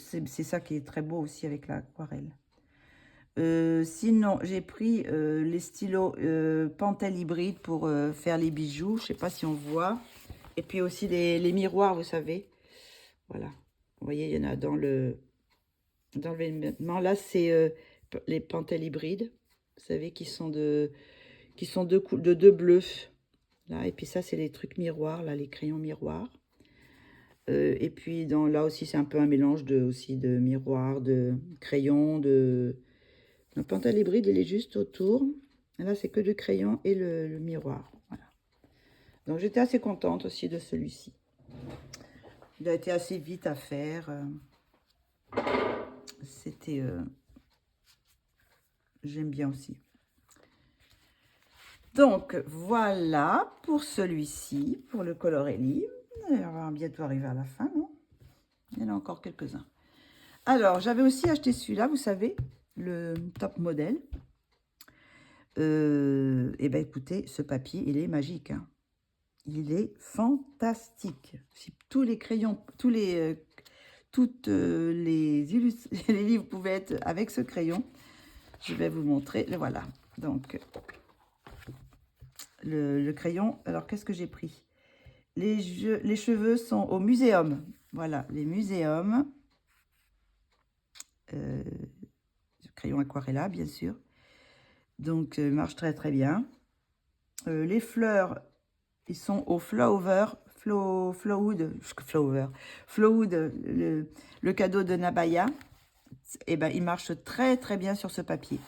Speaker 1: ça qui est très beau aussi avec l'aquarelle. Sinon, j'ai pris les stylos Pentel hybride pour faire les bijoux. Je sais pas si on voit. Et puis aussi les miroirs, vous savez. Voilà. Vous voyez, il y en a dans le vêtement. Là, c'est les Pentel hybrides. Vous savez, qui sont de deux bleus. Là, et puis ça, c'est les trucs miroirs, là, les crayons miroirs. Et puis là aussi, c'est un peu un mélange aussi de miroirs, de crayons, de... Le Pentel hybride, il est juste autour. Et là, c'est que du crayon et le miroir. Voilà. Donc, j'étais assez contente aussi de celui-ci. Il a été assez vite à faire. C'était... J'aime bien aussi. Donc, voilà pour celui-ci, pour le Colorelli. On va bientôt arriver à la fin, non? Il y en a encore quelques-uns. Alors, j'avais aussi acheté celui-là, vous savez, le top modèle. Et bien, écoutez, ce papier, il est magique. Hein. Il est fantastique. Si tous les crayons, toutes les livres pouvaient être avec ce crayon, je vais vous montrer. Le voilà. Donc, le crayon. Alors, qu'est-ce que j'ai pris? Les cheveux sont au muséum. Voilà, les muséums. Crayon aquarella, bien sûr. Donc, marche très très bien. Les fleurs, ils sont au Flowwood, le cadeau de Nabaya. Et ben, il marche très très bien sur ce papier.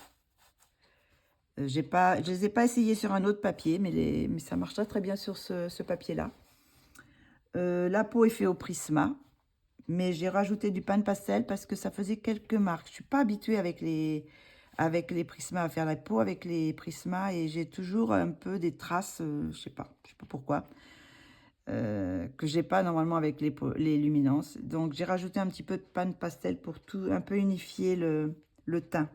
Speaker 1: Je les ai pas essayés sur un autre papier, mais ça marche très très bien sur ce papier-là. La peau est faite au Prisma, mais j'ai rajouté du pan pastel parce que ça faisait quelques marques. Je suis pas habituée avec les Prisma à faire la peau avec les Prisma et j'ai toujours un peu des traces, je sais pas pourquoi, que j'ai pas normalement avec les luminances. Donc j'ai rajouté un petit peu de pan pastel pour tout un peu unifier le teint.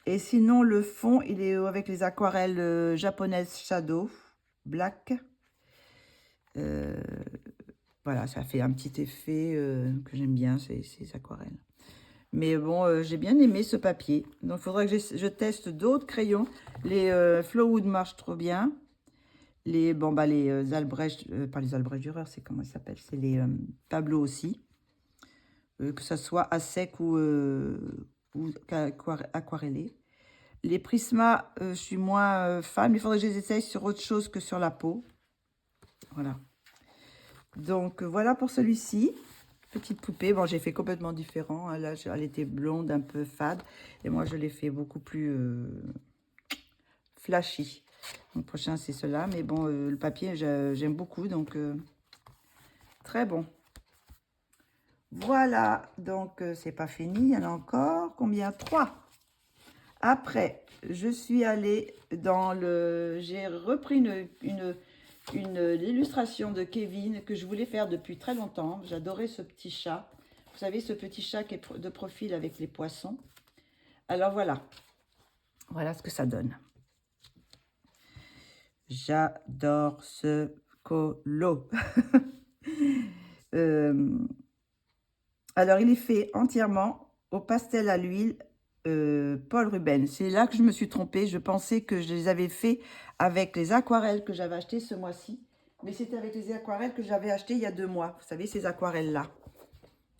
Speaker 1: Et sinon le fond il est avec les aquarelles japonaises Shadow Black. Voilà, ça fait un petit effet que j'aime bien, ces aquarelles. Mais bon, j'ai bien aimé ce papier. Donc, il faudra que je teste d'autres crayons. Les Flowwood marchent trop bien. Les Albrecht, pas les Albrecht Dürer, c'est comment ils s'appellent? C'est les Pablo aussi. Que ça soit à sec ou aquarellé. Les Prisma, je suis moins fan. Mais il faudrait que je les essaye sur autre chose que sur la peau. Voilà. Donc, voilà pour celui-ci. Petite poupée. Bon, j'ai fait complètement différent. Hein. Là, elle était blonde, un peu fade. Et moi, je l'ai fait beaucoup plus flashy. Donc, prochain, c'est cela. Mais bon, le papier, j'aime beaucoup. Donc, très bon. Voilà. Donc, c'est pas fini. Il y en a encore. Combien? 3. Après, je suis allée dans le... J'ai repris l'illustration de Kevin que je voulais faire depuis très longtemps. J'adorais ce petit chat. Vous savez, ce petit chat qui est de profil avec les poissons. Alors voilà, voilà ce que ça donne. J'adore ce colo. Alors, il est fait entièrement au pastel à l'huile Paul Rubens. C'est là que je me suis trompée. Je pensais que je les avais fait avec les aquarelles que j'avais achetées ce mois-ci. Mais c'était avec les aquarelles que j'avais achetées il y a 2 mois. Vous savez, ces aquarelles-là.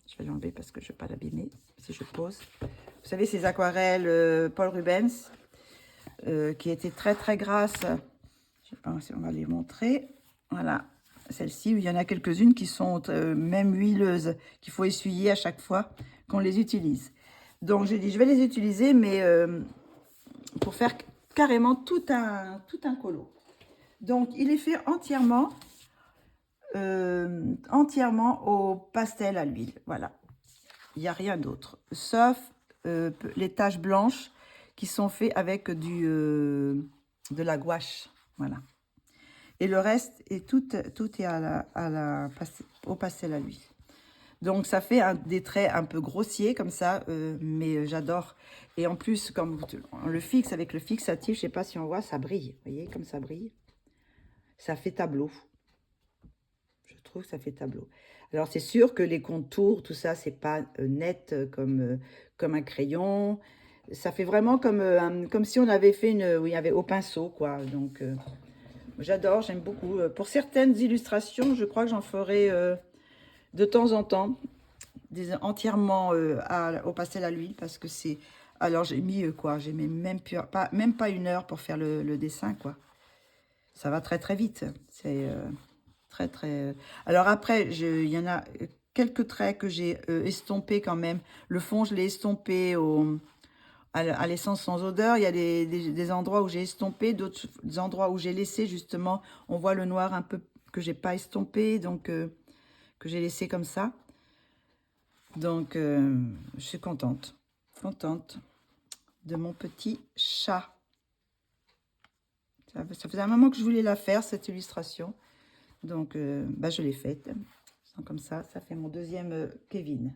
Speaker 1: Je vais l'enlever parce que je ne vais pas l'abîmer si je pose. Vous savez, ces aquarelles Paul Rubens qui étaient très, très grasses. Je sais pas si on va les montrer. Voilà. Celle-ci, il y en a quelques-unes qui sont même huileuses, qu'il faut essuyer à chaque fois qu'on les utilise. Donc, j'ai dit, je vais les utiliser, mais pour faire carrément tout un colo. Donc, il est fait entièrement au pastel à l'huile. Voilà. Il n'y a rien d'autre. Sauf les taches blanches qui sont faites avec de la gouache. Voilà. Et le reste, tout est au pastel à l'huile. Donc, ça fait des traits un peu grossiers comme ça, mais j'adore. Et en plus, comme on le fixe avec le fixatif, je ne sais pas si on voit, ça brille. Vous voyez, comme ça brille. Ça fait tableau. Je trouve que ça fait tableau. Alors, c'est sûr que les contours, tout ça, c'est pas net comme un crayon. Ça fait vraiment comme si on avait fait oui, avait au pinceau, quoi. Donc, j'adore, j'aime beaucoup. Pour certaines illustrations, je crois que j'en ferai de temps en temps, entièrement au pastel à l'huile, parce que c'est... Alors, j'ai mis quoi? J'ai mis même pas 1 heure pour faire le dessin, quoi. Ça va très, très vite. C'est très, très... Alors après, il y en a quelques traits que j'ai estompés quand même. Le fond, je l'ai estompé à l'essence sans odeur. Il y a des endroits où j'ai estompé, d'autres endroits où j'ai laissé justement, on voit le noir un peu que j'ai pas estompé, donc que j'ai laissé comme ça. Donc je suis contente de mon petit chat. Ça faisait un moment que je voulais la faire, cette illustration, donc je l'ai faite. Comme ça fait mon deuxième Kevin.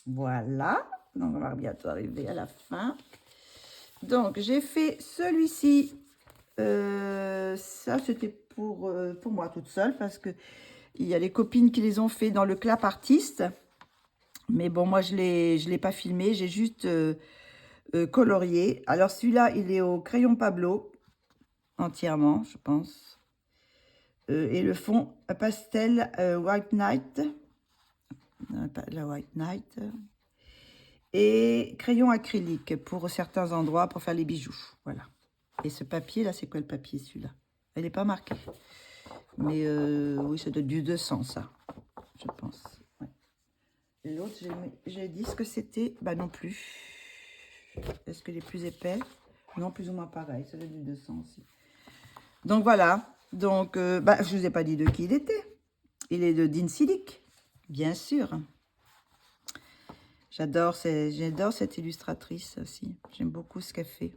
Speaker 1: Voilà. Donc, on va bientôt arriver à la fin. Donc, j'ai fait celui-ci. Ça, c'était pour moi toute seule parce que il y a les copines qui les ont fait dans le clap artiste. Mais bon, moi, je l'ai pas filmé. J'ai juste colorié. Alors, celui-là, il est au crayon Pablo. Entièrement, je pense. Et le fond pastel White Night. La White Night. Et crayon acrylique pour certains endroits, pour faire les bijoux. Voilà. Et ce papier, là, c'est quoi le papier, celui-là? Elle n'est pas marquée. Mais oui, ça doit être du 200, ça, je pense. Ouais. L'autre, j'ai dit ce que c'était. Bah non plus. Est-ce que les plus épais? Non, plus ou moins pareil. Ça doit être du 200 aussi. Donc voilà. Donc, je ne vous ai pas dit de qui il était. Il est de Dean Sidic, bien sûr. J'adore cette illustratrice aussi. J'aime beaucoup ce qu'elle fait.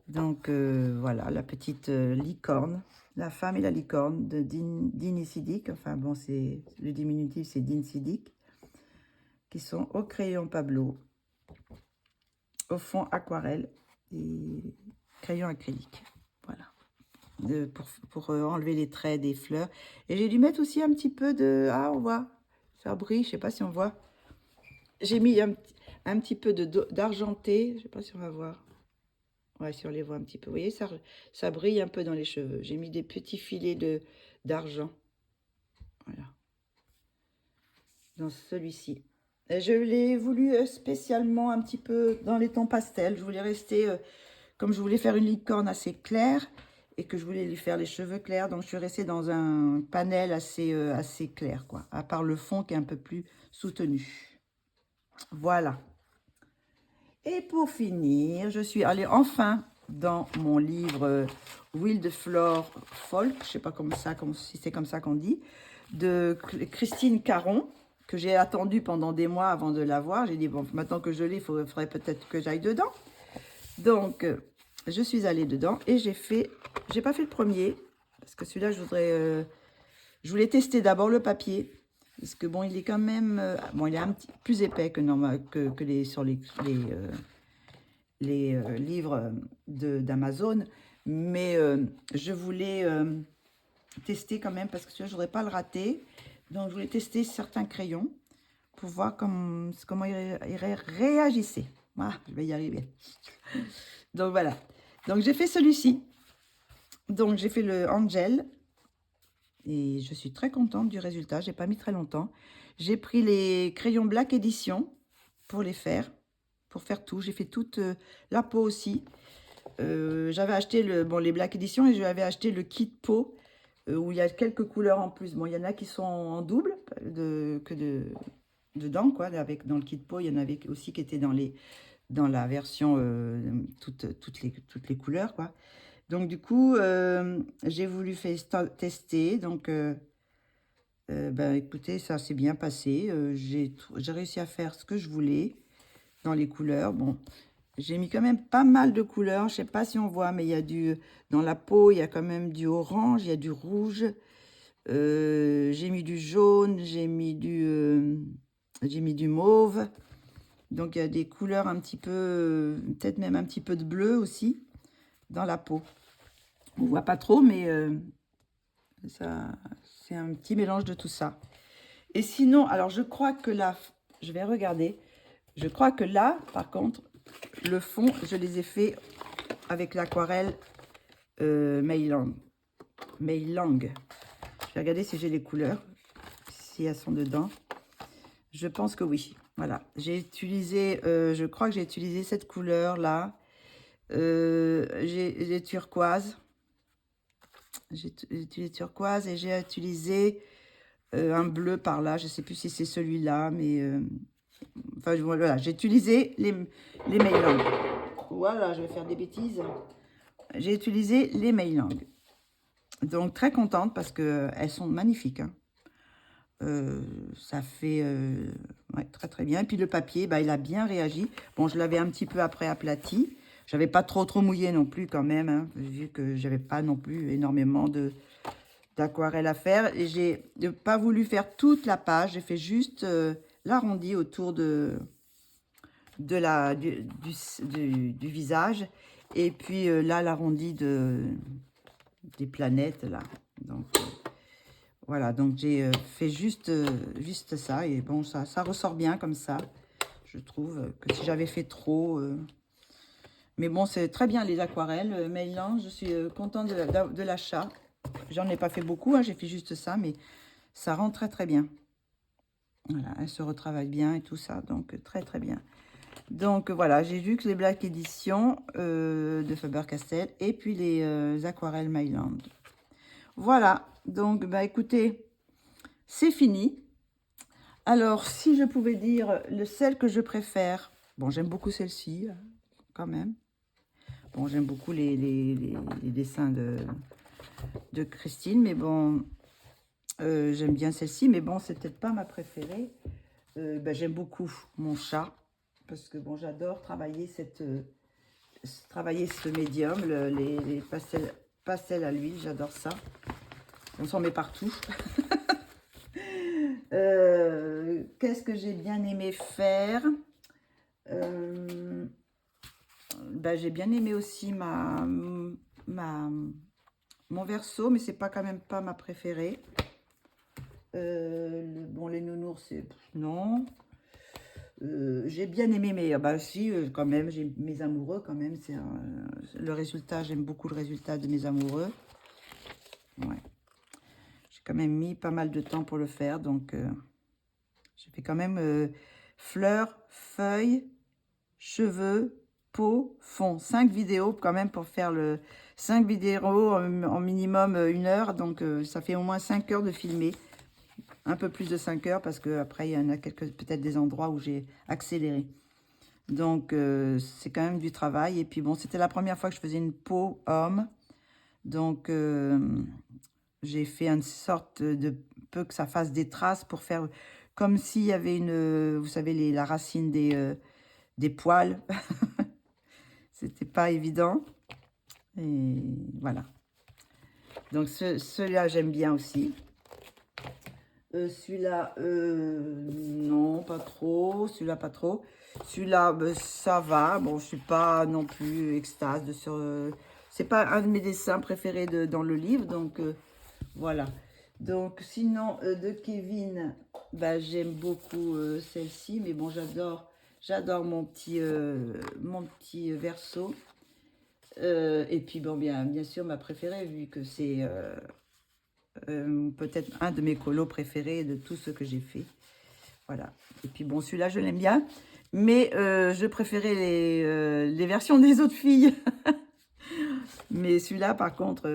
Speaker 1: Donc, voilà, la petite licorne. La femme et la licorne de Dean Sidic. Enfin, bon, le diminutif, c'est Dean Sidic. Qui sont au crayon Pablo. Au fond aquarelle. Et crayon acrylique. Voilà. Pour enlever les traits des fleurs. Et j'ai dû mettre aussi un petit peu de... Ah, on voit. Ça brille, je sais pas si on voit. J'ai mis un petit peu d'argenté. Je sais pas si on va voir. Ouais, si on les voit un petit peu. Vous voyez, ça brille un peu dans les cheveux. J'ai mis des petits filets d'argent. Voilà. Dans celui-ci. Je l'ai voulu spécialement un petit peu dans les tons pastels. Je voulais rester... comme je voulais faire une licorne assez claire et que je voulais lui faire les cheveux clairs, donc je suis restée dans un panel assez clair, quoi. À part le fond qui est un peu plus soutenu. Voilà. Et pour finir, je suis allée enfin dans mon livre Wildflower Folk, je ne sais pas si c'est comme ça qu'on dit, de Christine Caron, que j'ai attendu pendant des mois avant de l'avoir. J'ai dit, bon, maintenant que je l'ai, il faudrait peut-être que j'aille dedans. Donc, je suis allée dedans et j'ai pas fait le premier, parce que celui-là, je voulais tester d'abord le papier. Parce que bon, il est quand même... bon, il est un petit plus épais que, normal, que les, sur les livres d'Amazon. Mais je voulais tester quand même, parce que je ne voudrais pas le rater. Donc, je voulais tester certains crayons pour voir comment il réagissait. Ah, je vais y arriver. Donc, voilà. Donc, j'ai fait celui-ci. Donc, j'ai fait le Angel. Et je suis très contente du résultat. J'ai pas mis très longtemps. J'ai pris les crayons Black Edition pour les faire. Pour faire tout. J'ai fait toute la peau aussi. J'avais acheté les Black Edition et j'avais acheté le kit peau où il y a quelques couleurs en plus. Bon, il y en a qui sont en double dedans, quoi. Dans le kit peau, il y en avait aussi qui étaient dans la version toutes les couleurs, quoi. Donc, du coup, j'ai voulu tester. Donc, ben, écoutez, ça s'est bien passé. J'ai réussi à faire ce que je voulais dans les couleurs. Bon, j'ai mis quand même pas mal de couleurs. Je sais pas si on voit, mais il y a dans la peau, il y a quand même du orange, il y a du rouge. J'ai mis du jaune, j'ai mis du mauve. Donc, il y a des couleurs un petit peu, peut-être même un petit peu de bleu aussi dans la peau. On voit pas trop, mais c'est un petit mélange de tout ça. Et sinon, alors je crois que là, je vais regarder. Je crois que là, par contre, le fond, je les ai fait avec l'aquarelle Mailang. Je vais regarder si j'ai les couleurs, si elles sont dedans. Je pense que oui. Voilà. J'ai utilisé, je crois que j'ai utilisé cette couleur-là. J'ai turquoise. J'ai utilisé turquoise et j'ai utilisé un bleu par là. Je ne sais plus si c'est celui-là, mais... enfin, voilà, j'ai utilisé les Mailang. Voilà, je vais faire des bêtises. J'ai utilisé les Mailang. Donc, très contente parce qu'elles sont magnifiques. Hein. Ça fait ouais, très, très bien. Et puis, le papier, bah, il a bien réagi. Bon, je l'avais un petit peu après aplati. Je n'avais pas trop mouillé non plus quand même, hein, vu que j'avais pas non plus énormément d'aquarelle à faire. Et j'ai pas voulu faire toute la page. J'ai fait juste l'arrondi autour du visage. Et puis là, l'arrondi des planètes, là. Donc, voilà. Donc, j'ai fait juste ça. Et bon, ça ressort bien comme ça. Je trouve que si j'avais fait trop... mais bon, c'est très bien les aquarelles. Mailang, je suis contente de l'achat. J'en ai pas fait beaucoup, hein, j'ai fait juste ça, mais ça rend très très bien. Voilà, elle se retravaille bien et tout ça, donc très très bien. Donc voilà, j'ai vu que les Black Edition de Faber-Castell et puis les aquarelles Mailand. Voilà, donc bah écoutez, c'est fini. Alors, si je pouvais dire celle que je préfère, bon, j'aime beaucoup celle-ci, quand même. Bon, j'aime beaucoup les dessins de Christine, mais bon, j'aime bien celle-ci, mais bon, c'est peut-être pas ma préférée. Ben, j'aime beaucoup mon chat, parce que bon, j'adore travailler ce médium, les pastels à l'huile, j'adore ça. On s'en met partout. Qu'est-ce que j'ai bien aimé faire? Ben, j'ai bien aimé aussi mon verso, mais c'est pas quand même pas ma préférée. Bon, les nounours, c'est... Non. J'ai bien aimé, mais bah si, quand même, j'ai mes amoureux, quand même. C'est le résultat, j'aime beaucoup le résultat de mes amoureux. Ouais. J'ai quand même mis pas mal de temps pour le faire, donc j'ai fait quand même fleurs, feuilles, cheveux, peau, fond. 5 vidéos quand même pour faire 5 vidéos en minimum 1 heure, donc ça fait au moins 5 heures de filmer. Un peu plus de 5 heures parce qu'après, il y en a peut-être des endroits où j'ai accéléré. Donc, c'est quand même du travail. Et puis, bon, c'était la première fois que je faisais une peau homme. Donc, j'ai fait une sorte de peu que ça fasse des traces pour faire comme s'il y avait vous savez, la racine des poils. C'était pas évident. Et voilà. Donc, celui-là, j'aime bien aussi. Celui-là, non, pas trop. Celui-là, pas trop. Celui-là, ça va. Bon, je suis pas non plus extase de sur. C'est pas un de mes dessins préférés dans le livre, donc voilà. Donc, sinon, de Kevin, bah, j'aime beaucoup celle-ci, mais bon, j'adore mon petit verso. Et puis, bon, bien sûr, ma préférée, vu que c'est peut-être un de mes colos préférés de tout ce que j'ai fait. Voilà. Et puis, bon, celui-là, je l'aime bien, mais je préférais les versions des autres filles. Mais celui-là, par contre,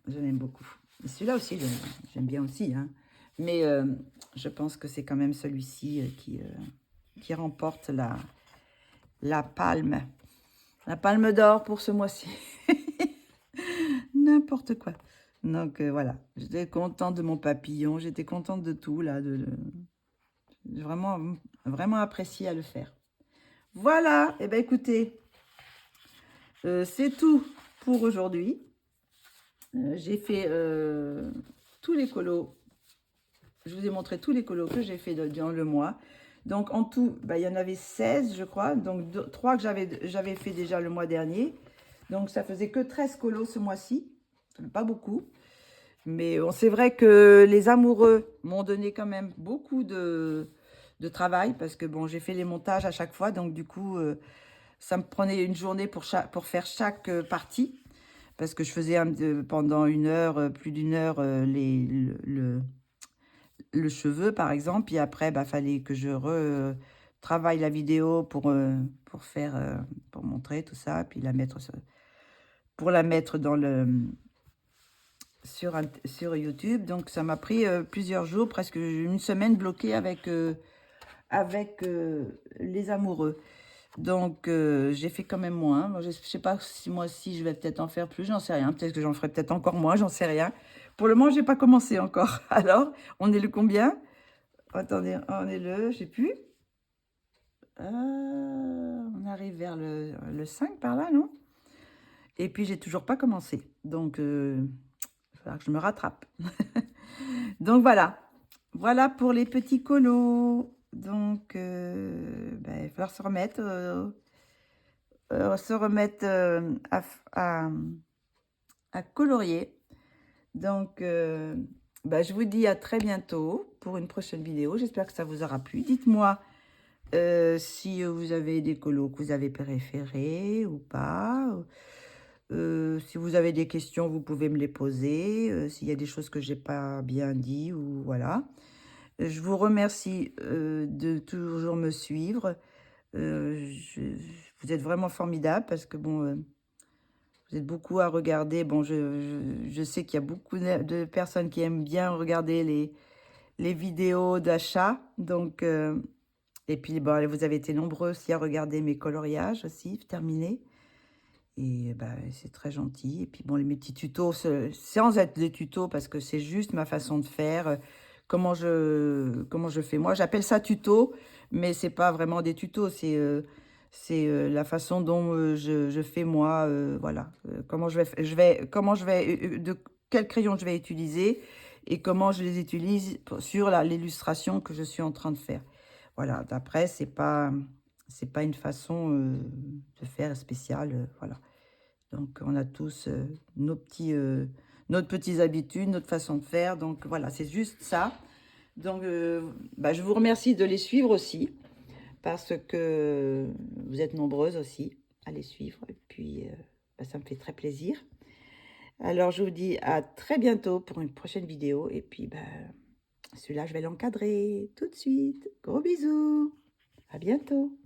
Speaker 1: je l'aime beaucoup. Celui-là aussi, j'aime bien aussi. Hein. Mais je pense que c'est quand même celui-ci qui remporte la palme. La palme d'or pour ce mois-ci. N'importe quoi. Donc voilà, j'étais contente de mon papillon. J'étais contente de tout, là. J'ai vraiment apprécié à le faire. Voilà, et ben écoutez, c'est tout pour aujourd'hui. J'ai fait tous les colos. Je vous ai montré tous les colos que j'ai fait dans le mois. Donc, en tout, bah, il y en avait 16, je crois. Donc, 3 que j'avais fait déjà le mois dernier. Donc, ça faisait que 13 colos ce mois-ci. Pas beaucoup. Mais bon, c'est vrai que les amoureux m'ont donné quand même beaucoup de travail. Parce que, bon, j'ai fait les montages à chaque fois. Donc, du coup, ça me prenait une journée pour faire chaque partie. Parce que je faisais pendant une heure, plus d'une heure, le cheveu, par exemple. Puis après, bah, fallait que je travaille la vidéo pour faire, pour montrer tout ça. Puis pour la mettre sur YouTube. Donc, ça m'a pris plusieurs jours, presque une semaine bloquée avec les amoureux. Donc, j'ai fait quand même moins. Bon, je ne sais pas si moi aussi, je vais peut-être en faire plus, j'en sais rien. Peut-être que j'en ferai peut-être encore moins, j'en sais rien. Pour le moment, je n'ai pas commencé encore. Alors, on est le combien? Attendez, on est le, je sais plus. On arrive vers le 5 par là, non? Et puis, j'ai toujours pas commencé. Donc, il va falloir que je me rattrape. Donc, voilà. Voilà pour les petits colos. Donc, ben, il va falloir se remettre à colorier. Donc, ben, je vous dis à très bientôt pour une prochaine vidéo. J'espère que ça vous aura plu. Dites-moi si vous avez des colos que vous avez préférés ou pas. Si vous avez des questions, vous pouvez me les poser. S'il y a des choses que j'ai pas bien dit ou voilà. Je vous remercie de toujours me suivre. Vous êtes vraiment formidable parce que bon, vous êtes beaucoup à regarder. Bon, je sais qu'il y a beaucoup de personnes qui aiment bien regarder les vidéos d'achat. Donc, et puis, bon, vous avez été nombreux aussi à regarder mes coloriages aussi, terminés. Et bah, c'est très gentil. Et puis, bon, mes petits tutos, sans être des tutos, parce que c'est juste ma façon de faire, comment je fais moi. J'appelle ça tuto, mais c'est pas vraiment des tutos, c'est la façon dont je fais moi, voilà. De quel crayon je vais utiliser et comment je les utilise sur l'illustration que je suis en train de faire. Voilà, d'après, c'est pas une façon de faire spéciale, voilà. Donc, on a tous notre petites habitudes, notre façon de faire. Donc, voilà, c'est juste ça. Donc, bah, je vous remercie de les suivre aussi, parce que vous êtes nombreuses aussi à les suivre. Et puis, bah, ça me fait très plaisir. Alors, je vous dis à très bientôt pour une prochaine vidéo. Et puis, bah, celui-là, je vais l'encadrer tout de suite. Gros bisous. À bientôt.